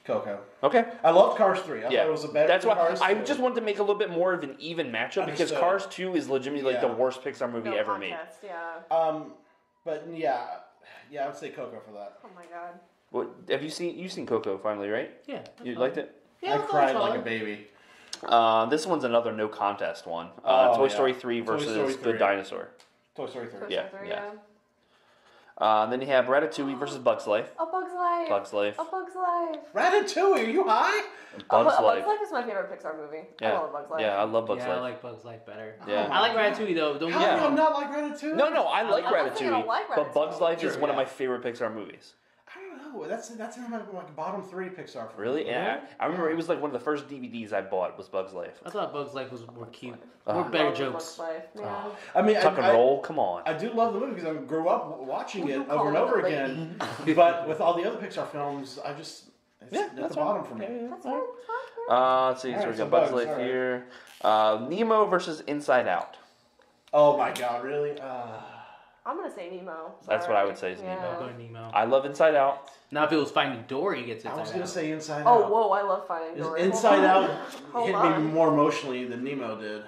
Coco. Okay. I loved Cars 3. I Yeah, thought it was a better that's than why Cars I 2. just wanted to make a little bit more of an even matchup because Understood. Cars 2 is legitimately like Yeah. the worst Pixar movie No ever made. contest, yeah. But yeah, I would say Coco for that. Oh my god. What have you seen? You've seen Coco finally, right? Yeah. You liked it? Yeah, I thought cried it was like a fun. baby. This one's another no contest one. Oh, Toy yeah. Story 3 Toy versus Story Good 3. Dinosaur. Toy Story 3. Toy Yeah, Story, yeah. Then you have Ratatouille versus Bugs Life. A Bug's Life. Bugs Life. A Bug's Life. Ratatouille, are you high? Bugs A Life. Bug's Life is my favorite Pixar movie. Yeah. I love Bug's Life. Yeah, I love Bugs Yeah, Life. I like Bugs Life better. Yeah. I like Ratatouille though. Don't How get do me you wrong. not like Ratatouille? No, I like I'm not saying I Ratatouille, don't like but Bugs Ratatouille. Life is Sure, one of yeah. my favorite Pixar movies. I don't know. That's in my like bottom 3 Pixar films. Really? Yeah. I remember it was like one of the first DVDs I bought was Bugs Life. I thought Bugs Life was more cute. Oh. More better Love jokes. Bug's Life, yeah. I mean, Tuck and roll, come on. I do love the movie because I grew up watching Who it you over and calling over a lady? again. But with all the other Pixar films, it's at the bottom for me. That's fine. It's fine. Let's see, so we Alright, so got Bugs Bugs, Life alright. here. Nemo versus Inside Out. Oh my god, really? I'm gonna say Nemo. That's what I would say is Yeah. Nemo. I'm going Nemo. I love Inside Out. Now if it was Finding Dory, gets it. I was gonna say Inside Oh, Out. whoa, I love Finding Dory. Inside Out Hold hit on. me more emotionally than Nemo did.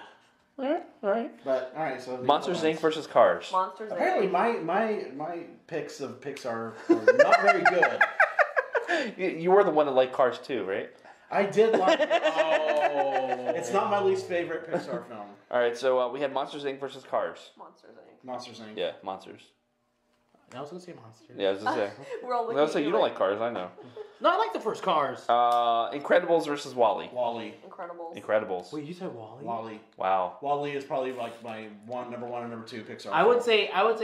Alright. But alright, so Monsters Nemo Inc. versus Cars. Monsters Apparently, Inc. my picks of Pixar were not very good. You were the one that liked Cars too, right? I did like. Oh, it's not my least favorite Pixar film. Alright, so we had Monsters Inc. versus Cars. Monsters Inc. Monsters Inc. Yeah, monsters. I was gonna say Monster. Yeah, I was gonna say. We're all I looking was at gonna say you don't like Cars, I know. No, I like the first Cars. Incredibles versus Wally. Wally. Incredibles. Incredibles. Wait, you said Wally? Wally. Wow. Wally is probably like my number one and number 2 Pixar. I would film. say I would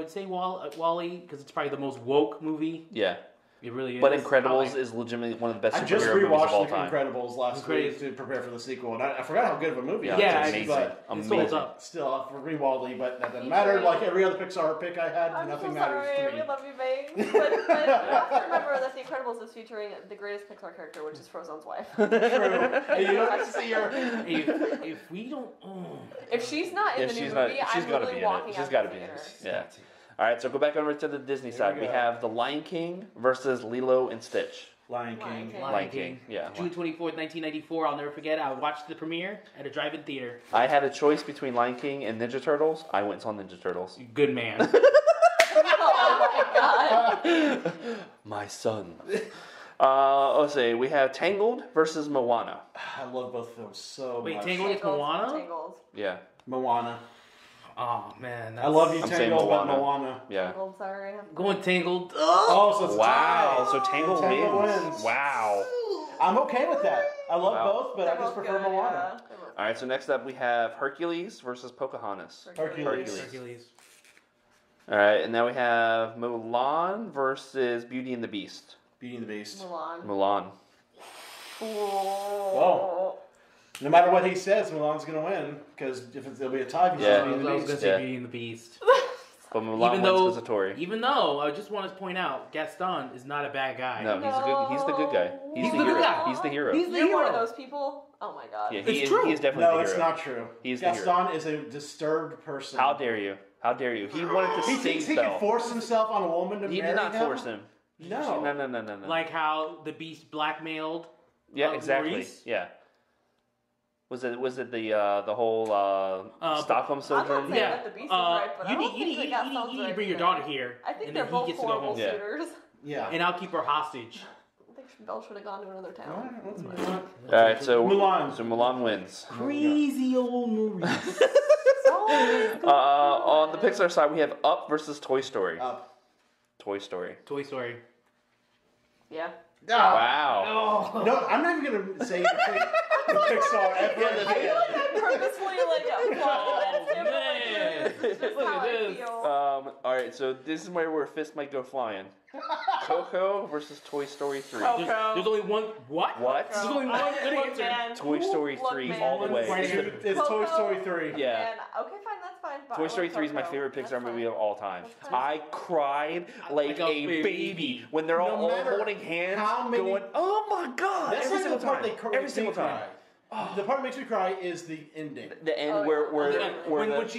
say Wally because it's probably the most woke movie. Yeah. It really is. But Incredibles I like- is legitimately one of the best I just superhero movies of all rewatched The time. Incredibles last week to prepare for the sequel, and I forgot how good of a movie Yeah, it Yeah, it's is. amazing. But It Amazing. holds up. still, for Wally, but that doesn't You matter. agree? Like every other Pixar pick I had, I'm nothing so matters sorry. to me. We love you, babe. But you have to remember that The Incredibles is featuring the greatest Pixar character, which is Frozone's wife. True. And you don't have to see her. If we don't, If she's not in Yeah, the new she's not. movie, She's I'm got to literally be in walking it. out She's got to the be in it. theater. Yeah. All right, so go back over to the Disney side. we We go. have The Lion King versus Lilo and Stitch. Lion King. Lion King, yeah. June 24th, 1994. I'll never forget. I watched the premiere at a drive-in theater. I had a choice between Lion King and Ninja Turtles. I went and saw Ninja Turtles. Good man. Oh my god. My son. Let's see. We have Tangled versus Moana. I love both films so Wait, much. Tangled is Moana? Tangled. Yeah. Moana. Oh man, I love you, I'm saying Tangled, but Moana. Moana. Yeah. Tangled, sorry. Going Tangled. Oh, so it's a Wow. tie. So Tangled Tangled wins. wins. Wow. I'm okay with that. I love Wow. both, but I just prefer Moana. All right. So next up we have Hercules versus Pocahontas. Hercules. Hercules. All right, and now we have Mulan versus Beauty and the Beast. Beauty and the Beast. Mulan. Well, no matter what he says, Mulan's going to win because there'll be a tie. Yeah. I was going to say Beauty and the Beast. But Mulan wins because of Tori. Even though, I just want to point out, Gaston is not a bad guy. No, he's the good guy. He's the good guy. He's the hero. He's the You're hero. one of those people? Oh my god. Yeah, It's true. He is definitely No, the hero. it's not true. He's the hero. Gaston is a disturbed person. How dare you? How dare you? He wanted to He save thinks he Belle. could force himself on a woman to He marry did not him? force him. No. No. Like how the Beast blackmailed. Yeah, exactly. Maurice? Yeah. Was it the whole Stockholm I'm not syndrome? saying that the Beast is right, but I don't think that Gaston's you need to right bring your either. daughter here. I think and they're then both he gets to go horrible home. Yeah. suitors. Yeah. And I'll keep her hostage. I think Belle should have gone to another town. All right, so Mulan. So Mulan wins. Crazy old Maurice. On the Pixar side, we have Up versus Toy Story. Up. Toy Story. Toy Story. Yeah. Wow. Oh. No, I'm not even going to say anything for Pixar ever I feel again. like I'm purposely like Oh, against him, but man. like, this is just Look how at I this. feel. All right, so this is where fists might go flying. Coco versus Toy Story 3. Coco. There's only one. What? What? There's only one good Look, answer. man. Toy Story Look, 3 man. all the way. It's Toy Story 3. Yeah. And, okay, fine, that's fine. But Toy I Story like 3 is my Coco. favorite That's Pixar movie fine. of all time. That's fine. I cried like a a baby. baby when they're all matter holding hands, how many- going, "Oh my god!" That's every like single the part time. that Every makes single me time. cry. The part that makes me cry is the ending. The end Oh, where yeah. When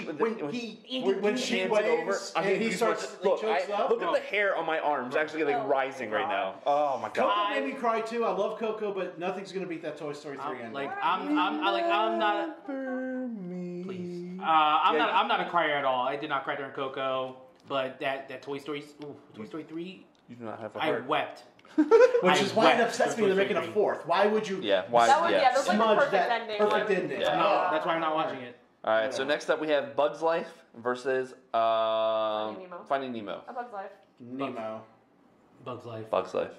she waves I'm and he getting starts goosebumps. Look, chokes up. look at the hair on my arms actually like Oh, rising right now. God. Oh my Coco god. made me cry too. I love Coco, but nothing's gonna beat that Toy Story 3 ending. I'm not. Please. I'm not a crier at all. I did not cry during Coco, but that Toy Story 3, You do not have a I heart. wept. Which is why it wept upsets for me they're Toy making a Story 4th. Why would you Yeah, why? That was, yeah. yeah, that's like a smudge perfect that ending. perfect like- ending? Yeah. No, that's why I'm not watching it. All right, so next up we have Bugs Life versus Nemo. Finding Nemo. A Bug's Life. Nemo. Bugs Life. Bugs Life.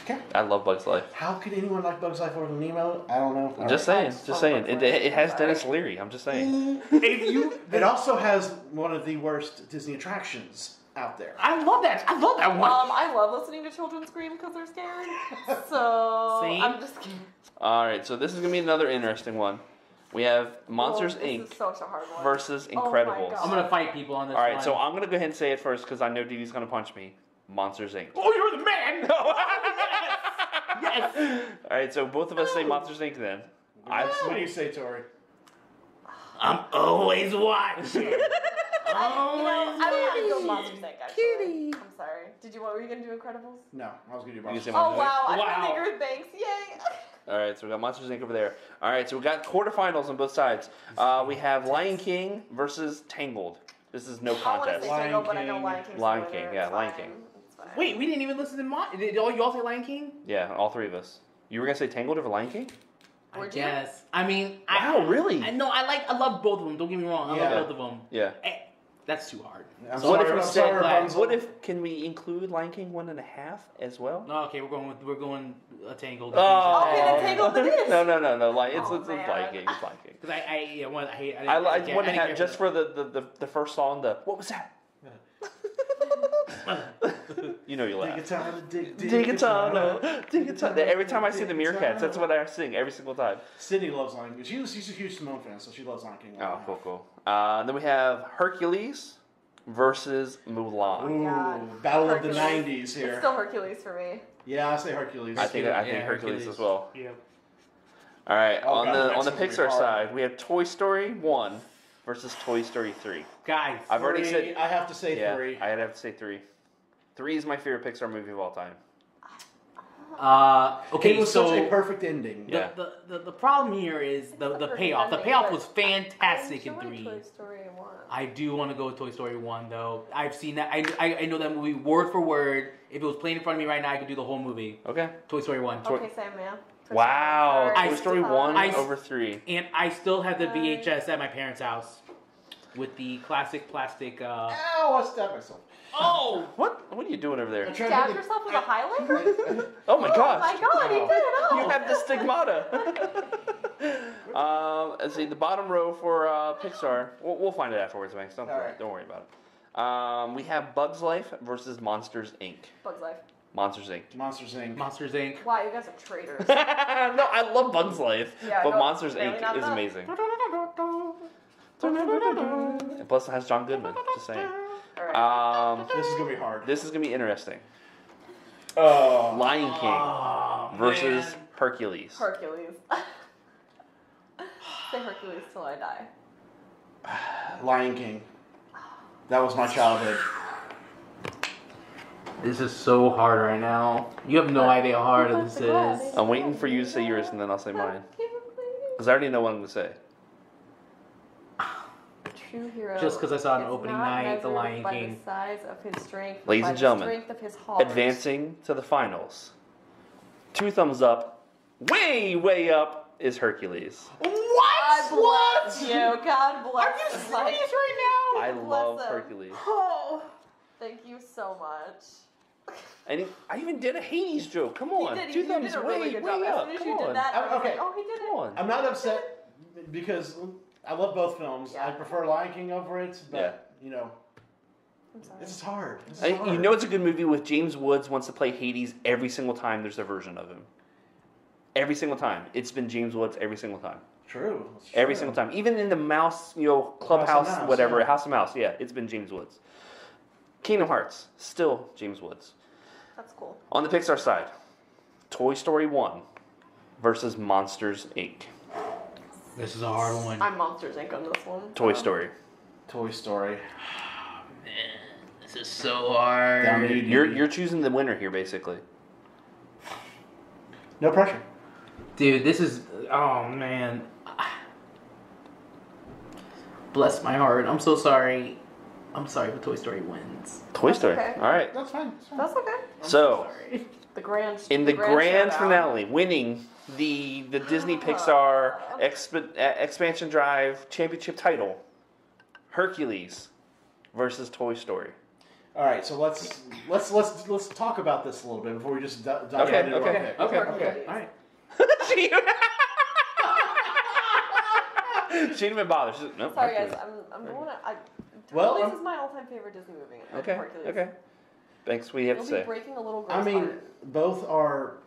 Okay. I love Bugs Life. How could anyone like Bugs Life over Nemo? I don't know. I'm just saying, Bugs just saying. Life. It has Sorry. Dennis Leary. I'm just saying. It also has one of the worst Disney attractions out there. I love that. I love that one. I love listening to children scream because they're scared. So Same. I'm just kidding. All right, so this is gonna be another interesting one. We have Monsters This Inc. is such a hard one. versus Oh my Incredibles. God. I'm gonna fight people on this. All right, one. so I'm gonna go ahead and say it first because I know Didi's gonna punch me. Monsters Inc. Oh, you're the man. Yes. All right, so both of us say Monsters Inc. Then. What do you say, Tori? I'm always watching. You know, Always I'm gonna go watching. Monsters Inc. Actually. I'm sorry. Were you gonna do Incredibles? No, I was going to do You Monsters. say Oh Monsters wow! I Wow. figured with Banks. Yay! All right, so we got Monsters Inc. over there. All right, so we got quarterfinals on both sides. We have Lion King versus Tangled. This is no I want to contest. say Lion Tangled, but I know King. Lion King's Lion the winner. King, yeah, It's Lion fine. King. It's fine. Wait, we didn't even listen to mine. Did you all say Lion King? Yeah, all three of us. You were gonna say Tangled over Lion King? Would I you? guess. I mean, Wow, really? I know. I love both of them. Don't get me wrong. I Yeah. love both of them. Yeah. That's too hard. I'm What if sorry, we I'm said sorry, Black? Rapunzel. What if can we include Lion King 1.5 as well? No, okay, we're going Tangled. Oh. Okay, then Tangled it is. No. It's Oh, it's man. Lion King. It's Lion King. Because I want I hate. I like didn't 1.5 care just for the first song. What was that? You know you Dig a laugh. tunnel, dig Dig a tunnel, dig a tunnel. Every time I see the Meerkats, that's what I sing every single time. Sydney loves Lion King. She's a huge Simone fan, so she loves Lion King. Oh, cool. Then we have Hercules versus Mulan. Ooh, God. battle of Hercules. the 90s here. It's still Hercules for me. Yeah, I say Hercules. I think Yeah, Hercules as well. Yeah. All right, Oh, on God, the that's gonna be Pixar hard. side, we have Toy Story 1 versus Toy Story 3. Guys. I've already Three, said I have to say yeah, 3. I'd have to say 3. 3 is my favorite Pixar movie of all time. Okay, It was so such a perfect ending. Yeah. the problem here is the payoff. The payoff was fantastic in 3. Toy Story 1. I do want to go with Toy Story 1 though. I've seen that. I know that movie word for word. If it was playing in front of me right now, I could do the whole movie. Okay. Toy Story 1. Okay, Sam, yeah. Wow, I- Toy Story 1 I- over 3. And I still have the VHS at my parents' house with the classic plastic. Ow, I stabbed myself. Oh! What are you doing over there? You stabbed yourself with a Highlander? Oh my Oh gosh. my god, you put it You out! have the stigmata. Let's see, the bottom row for Pixar. We'll find it afterwards, Max. Don't All right. worry about it. We have Bugs Life versus Monsters Inc. Bugs Life. Monsters Inc. Monsters Inc. Monsters Inc. Wow, you guys are traitors. No, I love Bugs Life, Yeah, but no, Monsters really Inc. not is enough. amazing. And plus, it has John Goodman. Just saying. Alright. This is gonna be hard. This is gonna be interesting. Oh. Lion King versus man. Hercules. Hercules. Say Hercules till I die. Lion King. That was my childhood. This is so hard right now. You have no idea how hard this is. I'm waiting for you to say yours, and then I'll say mine. Because I already know what I'm gonna say. True hero. Just 'cause I saw it on is opening not night, The measured Lion by King. The size of his strength, but Ladies by and the gentlemen, strength of his heart. Advancing to the finals. 2 thumbs up. Way up is Hercules. God bless you. God bless. Are you serious right I Bless love him. Hercules. Oh, thank you so much. And I even did a Hades joke. Come on. He did. 2 You thumbs did a really way good job. up. As soon as Come you on. did that, I was Okay. like, oh, he did it. Come on. I'm not upset because I love both films. Yeah. I prefer Lion King over it, but Yeah. you know, I'm sorry. this is hard. This is And hard. you know it's a good movie with James Woods wants to play Hades every single time there's a version of him. Every single time. It's been James Woods every single time. True. It's Every true. single time. Even in the Mouse, Clubhouse, Mouse, whatever, yeah. House of Mouse, yeah, it's been James Woods. Kingdom Hearts, still James Woods. That's cool. On the Pixar side, Toy Story 1 versus Monsters Inc. This is a hard one. I'm Monsters Inc. on this one. Toy so. Story. Toy Story. Man, this is so hard. Down to you, Didi. You're choosing the winner here, basically. No pressure. Dude, this is... Oh, man. Bless my heart. I'm so sorry. I'm sorry, but Toy Story wins. Toy That's Story. okay. All right. That's fine. That's fine. That's okay. So, Sorry. The grand. in the grand showdown. finale, winning the Disney Pixar Expansion Drive Championship title, Hercules versus Toy Story. All right, so let's talk about this a little bit before we just dive Okay, into our okay, pick. okay. All right. She didn't even bother. She's like, nope, Sorry, Hercules. guys. I'm going to. Well, Hercules is my all-time favorite Disney movie. Okay, Hercules. okay. Thanks, we have You'll to be say. breaking a little girl's I mean, heart. both are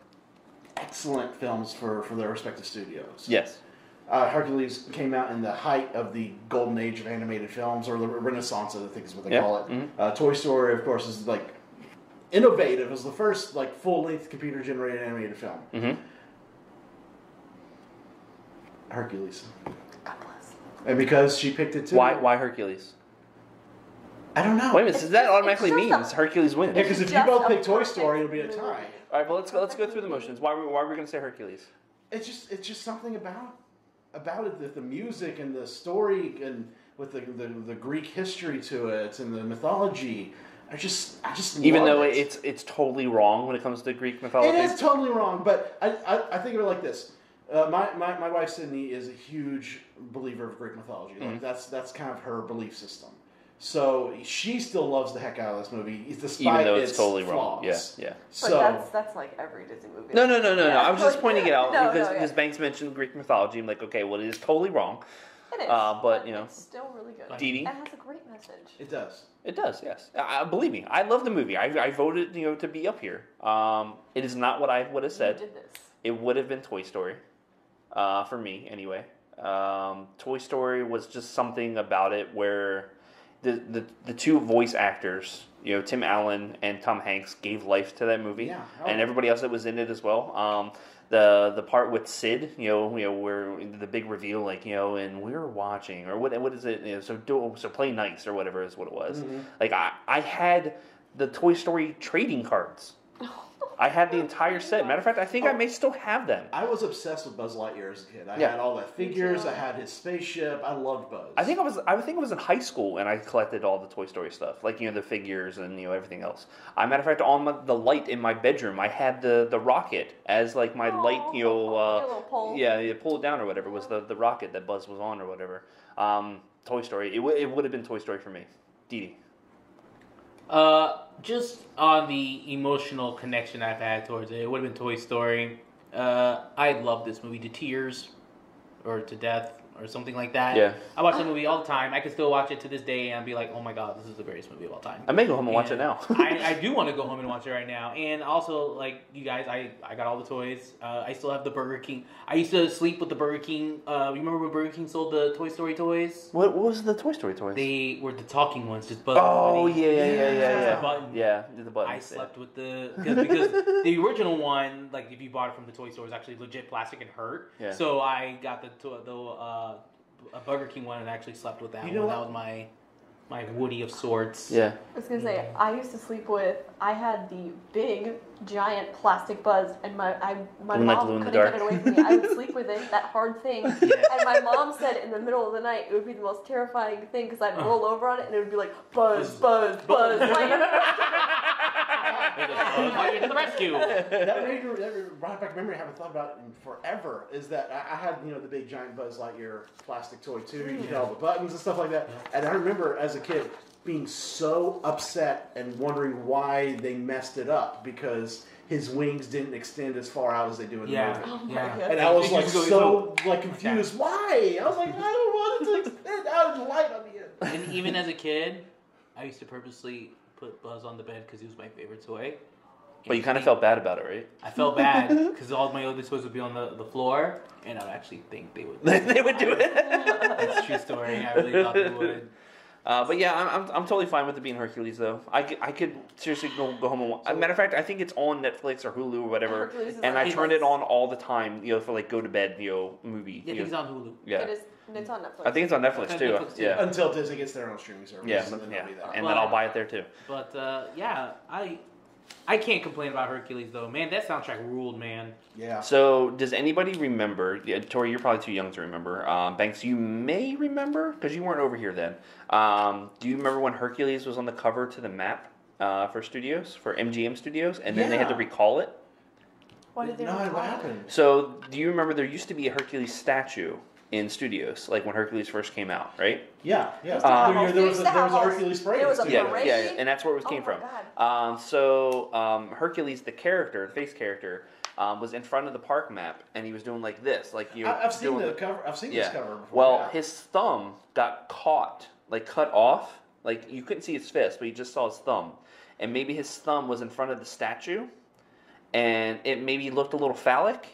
excellent films for their respective studios. Yes. Hercules came out in the height of the golden age of animated films, or the Renaissance, I think is what they Yeah. call it. Mhm. Toy Story, of course, is like innovative. It was the first like full-length computer-generated animated film. Mm-hmm. Hercules, God bless. and because she picked it too. Why Hercules? I don't know. Wait a minute. So that automatically it's just means Hercules wins. Yeah, because if you Just both a pick Toy perfect Story, it'll be a movie. tie. All right, well let's go through the motions. Why are we going to say Hercules? It's just something about it, the music and the story, and with the Greek history to it and the mythology. I just Even love though it. it's totally wrong when it comes to Greek mythology. It is totally wrong, but I think of it like this. My wife Sydney is a huge believer of Greek mythology. Like that's kind of her belief system. So she still loves the heck out of this movie, despite Even though it's its totally flaws. wrong. Yeah. But So that's like every Disney movie. No. Yeah. I was just pointing it out No, because yeah. Banks mentioned Greek mythology. I'm like, okay, well, it is totally wrong. It is. but, you know. it's still really good. Didi? It has a great message. it does. It does, yes. Believe me, I love the movie. I voted, to be up here. It is not what I would have said. You did this. It would have been Toy Story, for me anyway. Toy Story was just something about it where the two voice actors, Tim Allen and Tom Hanks, gave life to that movie, Yeah. and everybody else that was in it as well. The part with Sid, where the big reveal, and we were watching, or what is it? So play nice or whatever is what it was. Mhm. Like I had the Toy Story trading cards. I had the entire set. Matter of fact, I think I may still have them. I was obsessed with Buzz Lightyear as a kid. I Yeah. had all the figures. too. I had his spaceship. I loved Buzz. I think I was in high school and I collected all the Toy Story stuff, like the figures and everything else. Matter of fact, on the light in my bedroom, I had the rocket as like my light. Your little pole. Yeah, you pull it down or whatever was the rocket that Buzz was on or whatever. Toy Story. It would have been Toy Story for me. Didi. Just on the emotional connection I've had towards it, it would have been Toy Story. I love this movie to tears, or to death, or something like that. Yeah. I watch the movie all the time. I can still watch it to this day and be like, oh my god, this is the greatest movie of all time. I may go home and watch it now. I do want to go home and watch it right now. And also, like you guys, I got all the toys. I still have the Burger King. I used to sleep with the Burger King. You remember when Burger King sold the Toy Story toys? What was the Toy Story toys? They were the talking ones, just buttons. Oh yeah. The button. Yeah, the buttons. I slept with because the original one, like if you bought it from the toy store, was actually legit plastic and hurt. Yeah. So I got a Burger King one and actually slept with that one. That was my Woody of sorts. Yeah. I was gonna say, I used to sleep with. I had the big, giant plastic Buzz, and my mom couldn't get it away from me. I would sleep with it, that hard thing, and my mom said in the middle of the night it would be the most terrifying thing because I'd roll over on it and it would be like Buzz, Buzz, Buzz. Like, to the rescue. That brought back memory I haven't thought about in forever. Is that I had the big giant Buzz Lightyear plastic toy too. You had all the buttons and stuff like that. And I remember as a kid being so upset and wondering why they messed it up because his wings didn't extend as far out as they do in the movie. Oh my God. And I was like so confused. Why? I was like, I don't want it to extend out and light on the end. And even as a kid, I used to purposely put Buzz on the bed because he was my favorite toy. But you kind of felt bad about it, right? I felt bad because all my other toys would be on the floor, and I would actually think they would. They would do it. That's a true story. I really thought they would. But yeah, I'm totally fine with it being Hercules though. I could seriously go home and watch. As a matter of fact, I think it's on Netflix or Hulu or whatever, and I turn it on all the time, for like go to bed, movie. Yeah, it's on Hulu. Yeah. It is. It's on Netflix. I think it's on Netflix too. Netflix too. Yeah. Until Disney gets their own streaming service. Yeah. And then Yeah. it'll be that. And then I'll buy it there too. But yeah, I can't complain about Hercules though, man. That soundtrack ruled, man. Yeah. So, does anybody remember? Yeah, Tori, you're probably too young to remember. Banks, you may remember because you weren't over here then. Do you remember when Hercules was on the cover to the map for MGM Studios, and then they had to recall it? Why did they what recall it? happened? So, do you remember there used to be a Hercules statue in studios, like when Hercules first came out, right? Yeah. There There was a Hercules parade. There was a Yeah, parade? yeah, and that's where it came my from. God. So Hercules, the character, the face character, was in front of the park map, and he was doing like this, like I've seen the cover. I've seen this cover before. Well, his thumb got caught, like cut off. Like you couldn't see his fist, but you just saw his thumb, and maybe his thumb was in front of the statue, and it maybe looked a little phallic.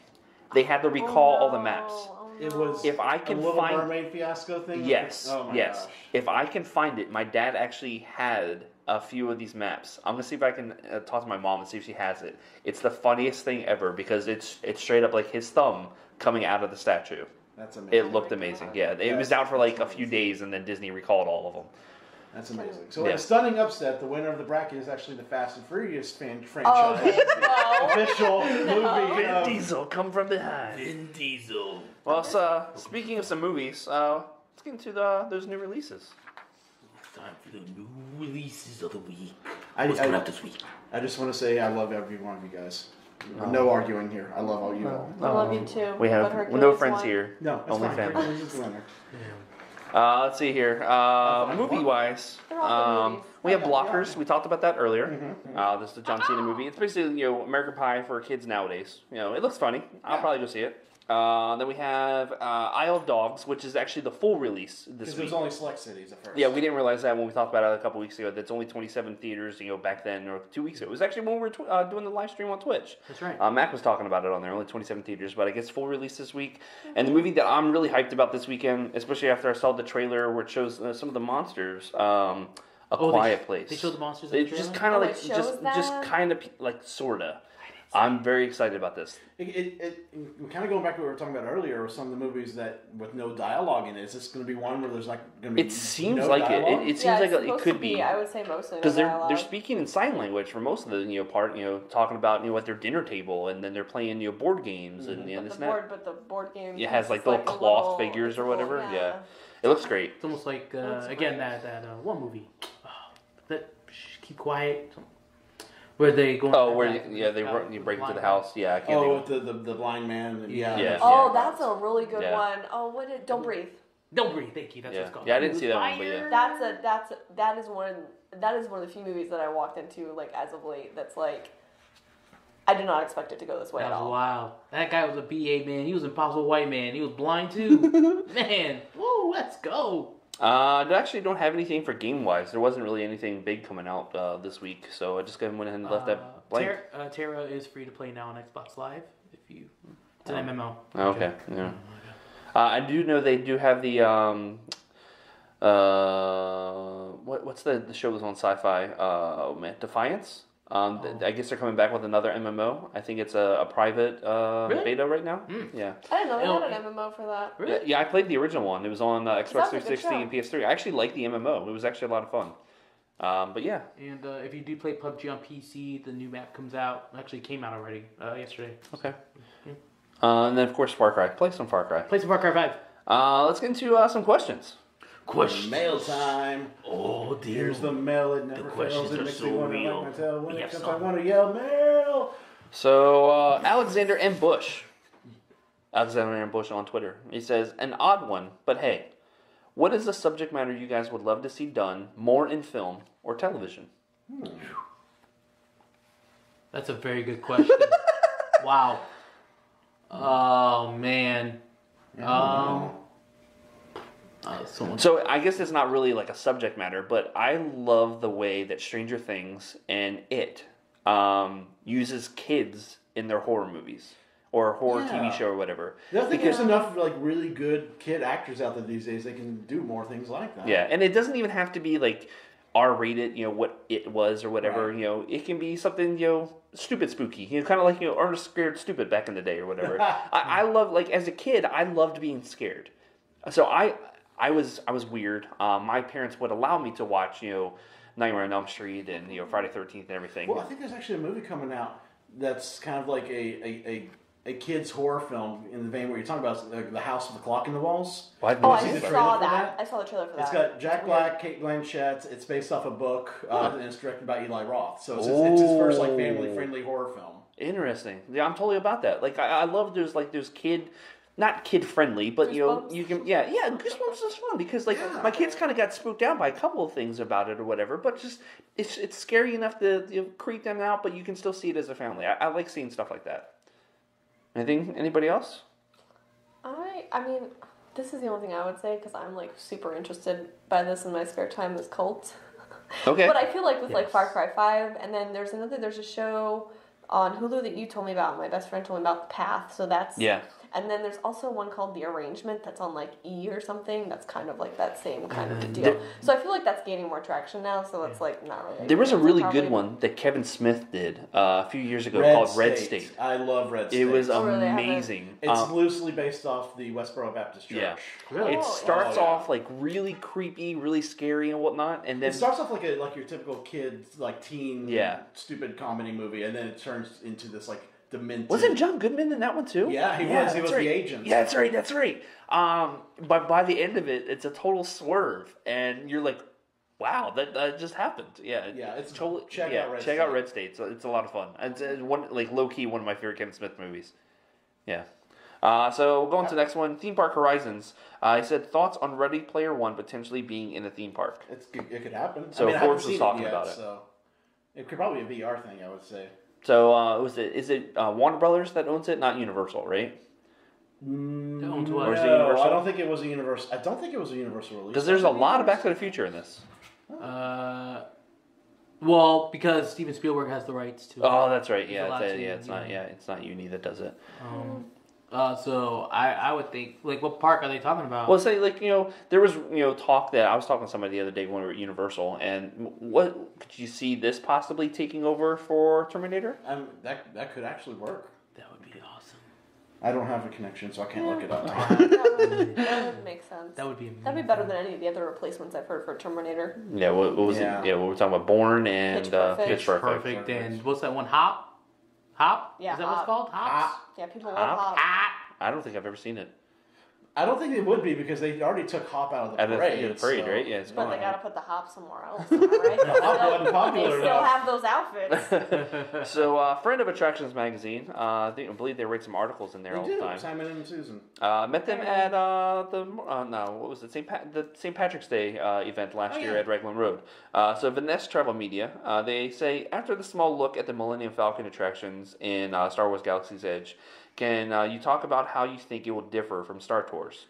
They had to recall all the maps. It was If I can a Little find Mermaid fiasco thing. Yes, Oh my yes. gosh. If I can find it, my dad actually had a few of these maps. I'm gonna see if I can talk to my mom and see if she has it. It's the funniest thing ever because it's straight up like his thumb coming out of the statue. That's amazing. It looked amazing. Yeah, it was out for like a few days, and then Disney recalled all of them. That's amazing. So, Yeah. in a stunning upset, the winner of the bracket is actually the Fast and Furious franchise. Oh, okay. No. Official movie. Vin Diesel, come from behind. Vin Diesel. Well, so, speaking of some movies, let's get into those new releases. It's time for the new releases of the week. What's coming out this week? I just want to say I love every one of you guys. No arguing here. I love all you all. I love you too. We but have Hercules no friends won. here. No, it's Only fine. family. Hercules is the winner. Let's see here. Movie-wise, They're all good movies. we have Okay, Blockers. We talked about that earlier. Mm-hmm. This is the John Cena movie. It's basically American Pie for kids nowadays. It looks funny. I'll probably go see it. Then we have Isle of Dogs, which is actually the full release this Because week. there's only select cities at first. Yeah, we didn't realize that when we talked about it a couple weeks ago. That's only 27 theaters, back then, or 2 weeks ago. It was actually when we were doing the live stream on Twitch. That's right. Mac was talking about it on there, only 27 theaters, but I guess full release this week. And the movie that I'm really hyped about this weekend, especially after I saw the trailer where it shows some of the monsters, Quiet Place. They showed the monsters in They the trailer? just kind of Oh, like, it shows that? just kind of like, sorta. I'm very excited about this. Kind of going back to what we were talking about earlier, with some of the movies that with no dialogue in it. Is this going to be one where there's like going to be? It seems no like dialogue? it seems Yeah, like it's it supposed could to be. I would say mostly Because no they're dialogue. speaking in sign language for most of the part, talking about at their dinner table, and then they're playing board games and this and that. But the board game. It has is like little a cloth little- figures or whatever. yeah. Yeah, it looks great. It's almost like Looks again great. that one movie that Keep Quiet, where they go. Oh, where you break into the house. Yeah, I can't. Oh, think with the blind man. And, Yeah. Yeah. Oh, that's a really good Yeah. one. Oh, Don't Breathe. Don't Breathe. Thank you. That's what Yeah. it's called. Yeah, I didn't see that one, but yeah. That is one of the few movies that I walked into like as of late. That's like I did not expect it to go this way That at was all. wild. That guy was a BA, man. He was Impossible White Man. He was blind, too. Man. Whoa, let's go. I actually don't have anything for game-wise. There wasn't really anything big coming out this week, so I just went ahead and left that blank. Terra is free to play now on Xbox Live. It's an MMO. Okay, yeah. I do know they do have the what's the show that was on Sci-Fi? Oh man, Defiance. I guess they're coming back with another MMO. I think it's a private Really? beta right now. Yeah. I didn't know they had an MMO for that. Really? Yeah, I played the original one. It was on Xbox Sounds like a good 360 and PS3. I actually liked the MMO. It was actually a lot of fun. But yeah. And if you do play PUBG on PC, the new map comes out. Actually, came out already yesterday. Okay. And then of course Far Cry. Play some Far Cry. Play some Far Cry 5. Let's get into some questions. Questions. Mail time. Oh dear. Here's the mail. It never questions fails. It are makes so me want to real. wag my tail. When We it have comes, some. I want to yell mail. So Alexander M. Bush. Alexander M. Bush on Twitter. He says, an odd one, but hey, what is the subject matter you guys would love to see done more in film or television? That's a very good question. Wow. Oh man. So I guess it's not really like a subject matter, but I love the way that Stranger Things and It uses kids in their horror movies or horror TV show or whatever. I think there's enough like really good kid actors out there these days. They can do more things like that. Yeah, and it doesn't even have to be like R-rated, what It was or whatever. Right. It can be something, stupid spooky. Kind of like, Ernest Scared Stupid back in the day or whatever. I love, like, as a kid, I loved being scared. So I was weird. My parents would allow me to watch, Nightmare on Elm Street and, Friday 13th and everything. Well, I think there's actually a movie coming out that's kind of like a kid's horror film in the vein where you're talking about the House with the Clock in the Walls. Well, Oh, seen I the saw trailer for that. that? I saw the trailer for that. It's got Jack Black, Kate Blanchett. It's based off a book, and it's directed by Eli Roth. So it's his first like family-friendly horror film. Interesting. Yeah, I'm totally about that. Like, I love those kid... Not kid friendly, but Goosebumps? you can Goosebumps is fun because my kids kind of got spooked out by a couple of things about it or whatever, but just it's scary enough to creep them out, but you can still see it as a family. I like seeing stuff like that. Anybody else? I mean, this is the only thing I would say because I'm like super interested by this in my spare time is Cult. Okay. But I feel like with like Far Cry 5, and then there's a show on Hulu that you told me about. My best friend told me about The Path, so that's And then there's also one called The Arrangement that's on like E or something. That's kind of like that same kind of deal. So I feel like that's gaining more traction now. So it's like not really. There was a really good one that Kevin Smith did a few years ago called Red State. I love Red State. It was really? amazing. It's loosely based off the Westboro Baptist Church. Yeah. Really? It starts off like really creepy, really scary and whatnot, and then It starts off like your typical kid, like teen, stupid comedy movie, and then it turns into this like demented. Wasn't John Goodman in that one too? Yeah, he was. He was the agent. Yeah, that's right. But by the end of it, it's a total swerve, and you're like, wow, that just happened. Yeah, it's totally. Check out Red State. It's a lot of fun. It's one like low key one of my favorite Kevin Smith movies. Yeah. So we'll go on to the next one. Theme Park Horizons. He said thoughts on Ready Player One potentially being in a theme park. It could happen. So I haven't Forbes was seen talking yet, about it. So it could probably be a VR thing, I would say. So is it Warner Brothers that owns it, not Universal, right? Owns what? Or is it No, Universal? I don't think it was a Universal. I don't think it was a Universal release. Because there's a lot of Back to the Future in this. Well, because Steven Spielberg has the rights to it. Oh, that's right. He's Yeah, allowed to, it's not Uni that does it. So I would think, like, what park are they talking about? Well, say there was talk that I was talking to somebody the other day when we were at Universal, and what could you see this possibly taking over for Terminator? That could actually work. That would be awesome. I don't have a connection, so I can't look it up. That would make sense. That would be amazing. That'd be better than any of the other replacements I've heard for Terminator. Yeah, what was it? Yeah, we were talking about Bourne and Pitch Perfect. Perfect. And what's that one? Hop? Yeah, Is that what it's called? Hops? Yeah, people love Hop. I don't think I've ever seen it. I don't think they would be because they already took Hop out of the parade. The parade, right? Yeah, it's But gone. they gotta put the Hop somewhere else, right? Hop wasn't popular They still enough. have those outfits. So, Friend of Attractions magazine, I believe they write some articles in there all They the do, time. Simon and Susan. Met them at what was it? The St. Patrick's Day event last year at Raglan Road. So Vanessa Travel Media, they say after the small look at the Millennium Falcon attractions in Star Wars Galaxy's Edge, can you talk about how you think it will differ from Star Tours?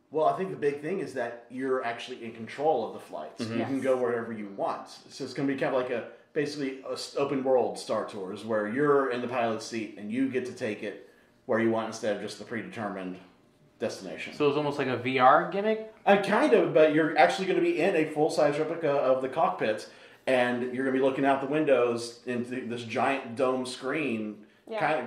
Well, I think the big thing is that you're actually in control of the flights. Mm-hmm. You can go wherever you want. So it's going to be kind of like basically open world Star Tours where you're in the pilot's seat and you get to take it where you want instead of just the predetermined destination. So it's almost like a VR gimmick? Kind of, but you're actually going to be in a full-size replica of the cockpit and you're going to be looking out the windows into this giant dome screen. Yeah.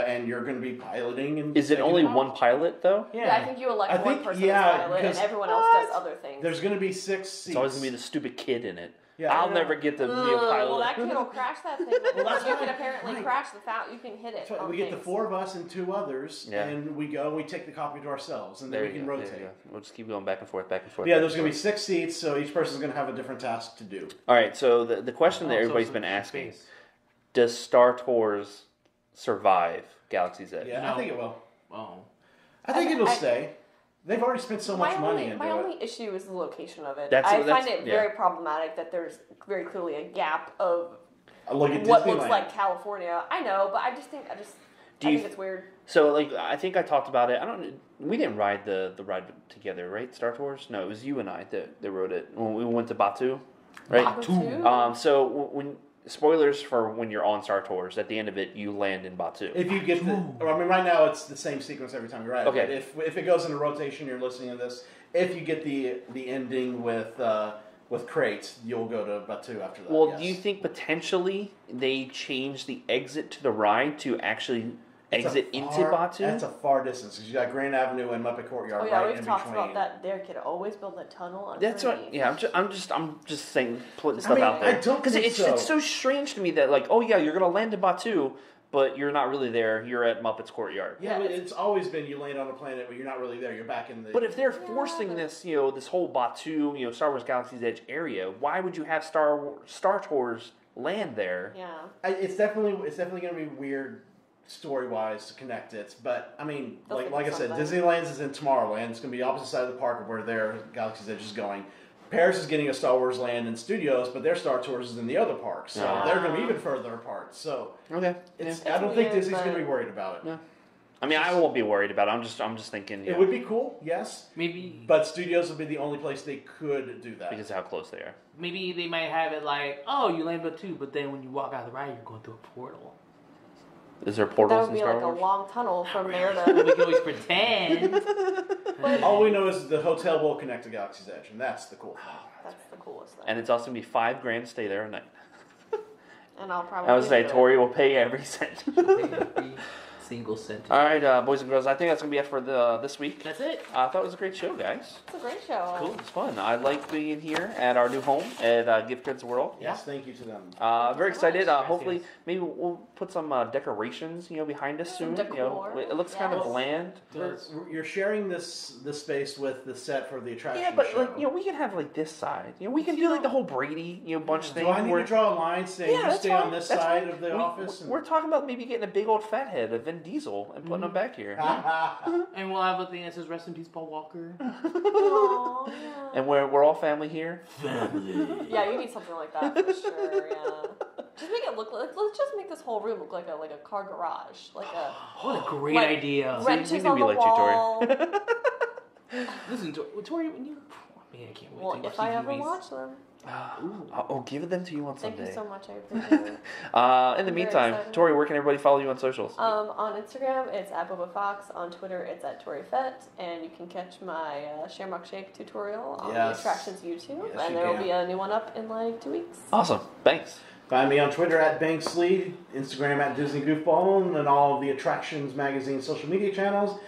And you're going to be piloting. And Is it only one pilot though? Yeah, I think you elect one person as pilot, and because- everyone else does other things. There's going to be 6 seats. It's always gonna be the stupid kid in it. Yeah, I'll never get the pilot. Well, that kid will crash that thing. that's You right. can apparently Right. crash the fountain. You can hit it. So on we get the things. 4 of us and 2 others, Yeah. and we go and we take the cockpit to ourselves, and then There we you can go, rotate. there you go. We'll just keep going back and forth, back and forth. Yeah, back there's and going to be forth. 6 seats, so each person's going to have a different task to do. All right, so the question that Oh, so everybody's it's been like asking: space. does Star Tours survive Galaxy's Edge? Yeah, No. I think it will. Oh. I think I- it'll I- stay. They've already spent so much money into My it. only issue is the location of it. That's- I that's- find it yeah. very problematic that there's very clearly a gap of Look at what Disneyland. looks like California. I know, but I think it's weird. So, like, I think I talked about it. We didn't ride the ride together, right? Star Tours? No, it was you and I that rode it when we went to Batu, right? Batu? So when spoilers for when you're on Star Tours, at the end of it, you land in Batu. If you get right now it's the same sequence every time you ride. Okay. But if it goes in a rotation, you're listening to this. If you get the ending with crates, you'll go to Batu after that. Well, yes. do you think potentially they change the exit to the ride to actually exit into Batu? That's a far distance because you got Grand Avenue and Muppet Courtyard Oh yeah, right we've in talked between. about that. They could always build a tunnel underneath. That's what. Yeah, I'm just saying, putting stuff out there. I don't think it's so strange to me that like, oh yeah, you're gonna land in Batu, but you're not really there. You're at Muppet's Courtyard. Yeah, but it's always been you land on a planet where you're not really there. You're back in the. But if they're forcing this, this whole Batu, Star Wars Galaxy's Edge area, why would you have Star Tours land there? Yeah. It's definitely going to be weird story-wise to connect it. But I mean, They'll like I figure said, something. Disneyland's is in Tomorrowland. It's going to be opposite side of the park of where their Galaxy's Edge is going. Paris is getting a Star Wars land and studios, but their Star Tours is in the other park, so they're going to be even further apart. So Okay. I don't think weird, Disney's but- going to be worried about it. Yeah. I mean, I won't be worried about it. I'm just thinking. It would be cool, yes, Maybe but studios would be the only place they could do that. because of how close they are. maybe they might have it like, oh, you land Batu, but then when you walk out of the ride, you're going through a portal. Is there That portals would in be Star like Wars? a long tunnel from there We to. can always pretend. All we know is the hotel will connect to Galaxy's Edge, and that's the cool thing. That's the coolest thing. And it's also gonna be $5,000 to stay there a night. And I'll probably. I would say do it. Tori will pay every cent. Every single sentence. All right, boys and girls. I think that's gonna be it for this week. That's it. I thought it was a great show, guys. It's a great show. Cool, it's fun. I like being here at our new home at Gift Goods World. Yes, thank you to them. Very excited. Yes, Hopefully, yes. maybe we'll put some decorations, behind us soon. decor. It looks kind of Yes. bland. You're sharing this space with the set for the attraction Yeah, but show. we can have like this side. We can do like the whole Brady, bunch thing. Do I need where- to draw a line saying you that's stay on fine, this that's side fine. of the office? We're talking about maybe getting a big old fat head of Vin Diesel and putting him back here. And we'll have a thing that says "Rest in Peace, Paul Walker." Aw, yeah. And we're all family here. Yeah, you need something like that for sure. Yeah. Just make it look like. Let's just make this whole room look like a car garage, like a What a great Like, idea! wrenches knew on we the liked you, Tori. wall. Listen, Tori, when you, man, I can't wait. Well, to if I ever movies. watch them. I'll give them to you on Thank Sunday. you so much. I appreciate it. In the I'm very meantime, excited. Tori, where can everybody follow you on socials? On Instagram, it's at Boba Fox. On Twitter, it's at Tori Fett. And you can catch my Shamrock Shake tutorial on the Yes. Attractions YouTube. Yes, and you there will can. be a new one up in like 2 weeks. Awesome. Thanks. Find me on Twitter at Banksley, Instagram at Disney Goofball, and all of the Attractions Magazine social media channels.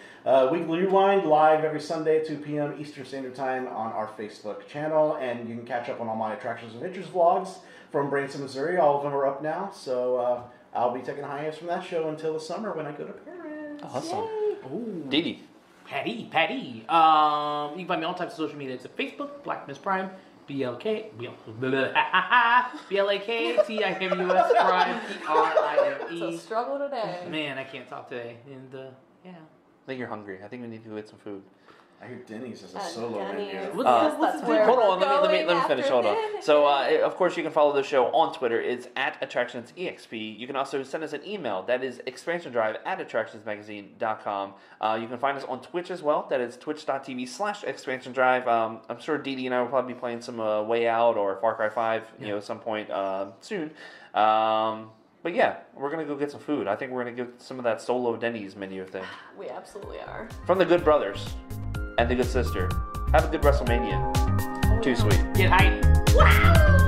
Weekly Rewind live every Sunday at 2 p.m. Eastern Standard Time on our Facebook channel. And you can catch up on all my Attractions Adventures vlogs from Branson, Missouri. All of them are up now. So I'll be taking a hiatus from that show until the summer when I go to Paris. Awesome. Ooh. Didi. Patty. You can find me on all types of social media. It's at Facebook, Black Miss Prime, BLAKTIMUS Prime, PRIME. It's a struggle today. Man, I can't talk today. And yeah. I think you're hungry. I think we need to go get some food. I hear Denny's is a solo Denny's. menu. That's where Hold on, we're let me going finish. after Hold on. this. So, of course, you can follow the show on Twitter. It's at AttractionsEXP. You can also send us an email. That is expansiondrive@attractionsmagazine.com. You can find us on Twitch as well. That is twitch.tv/expansiondrive. I'm sure Didi and I will probably be playing some Way Out or Far Cry 5, at some point soon. But yeah, we're going to go get some food. I think we're going to get some of that solo Denny's menu thing. We absolutely are. From the Good Brothers and the Good Sister. Have a good WrestleMania. Too sweet. Get hype. Wow!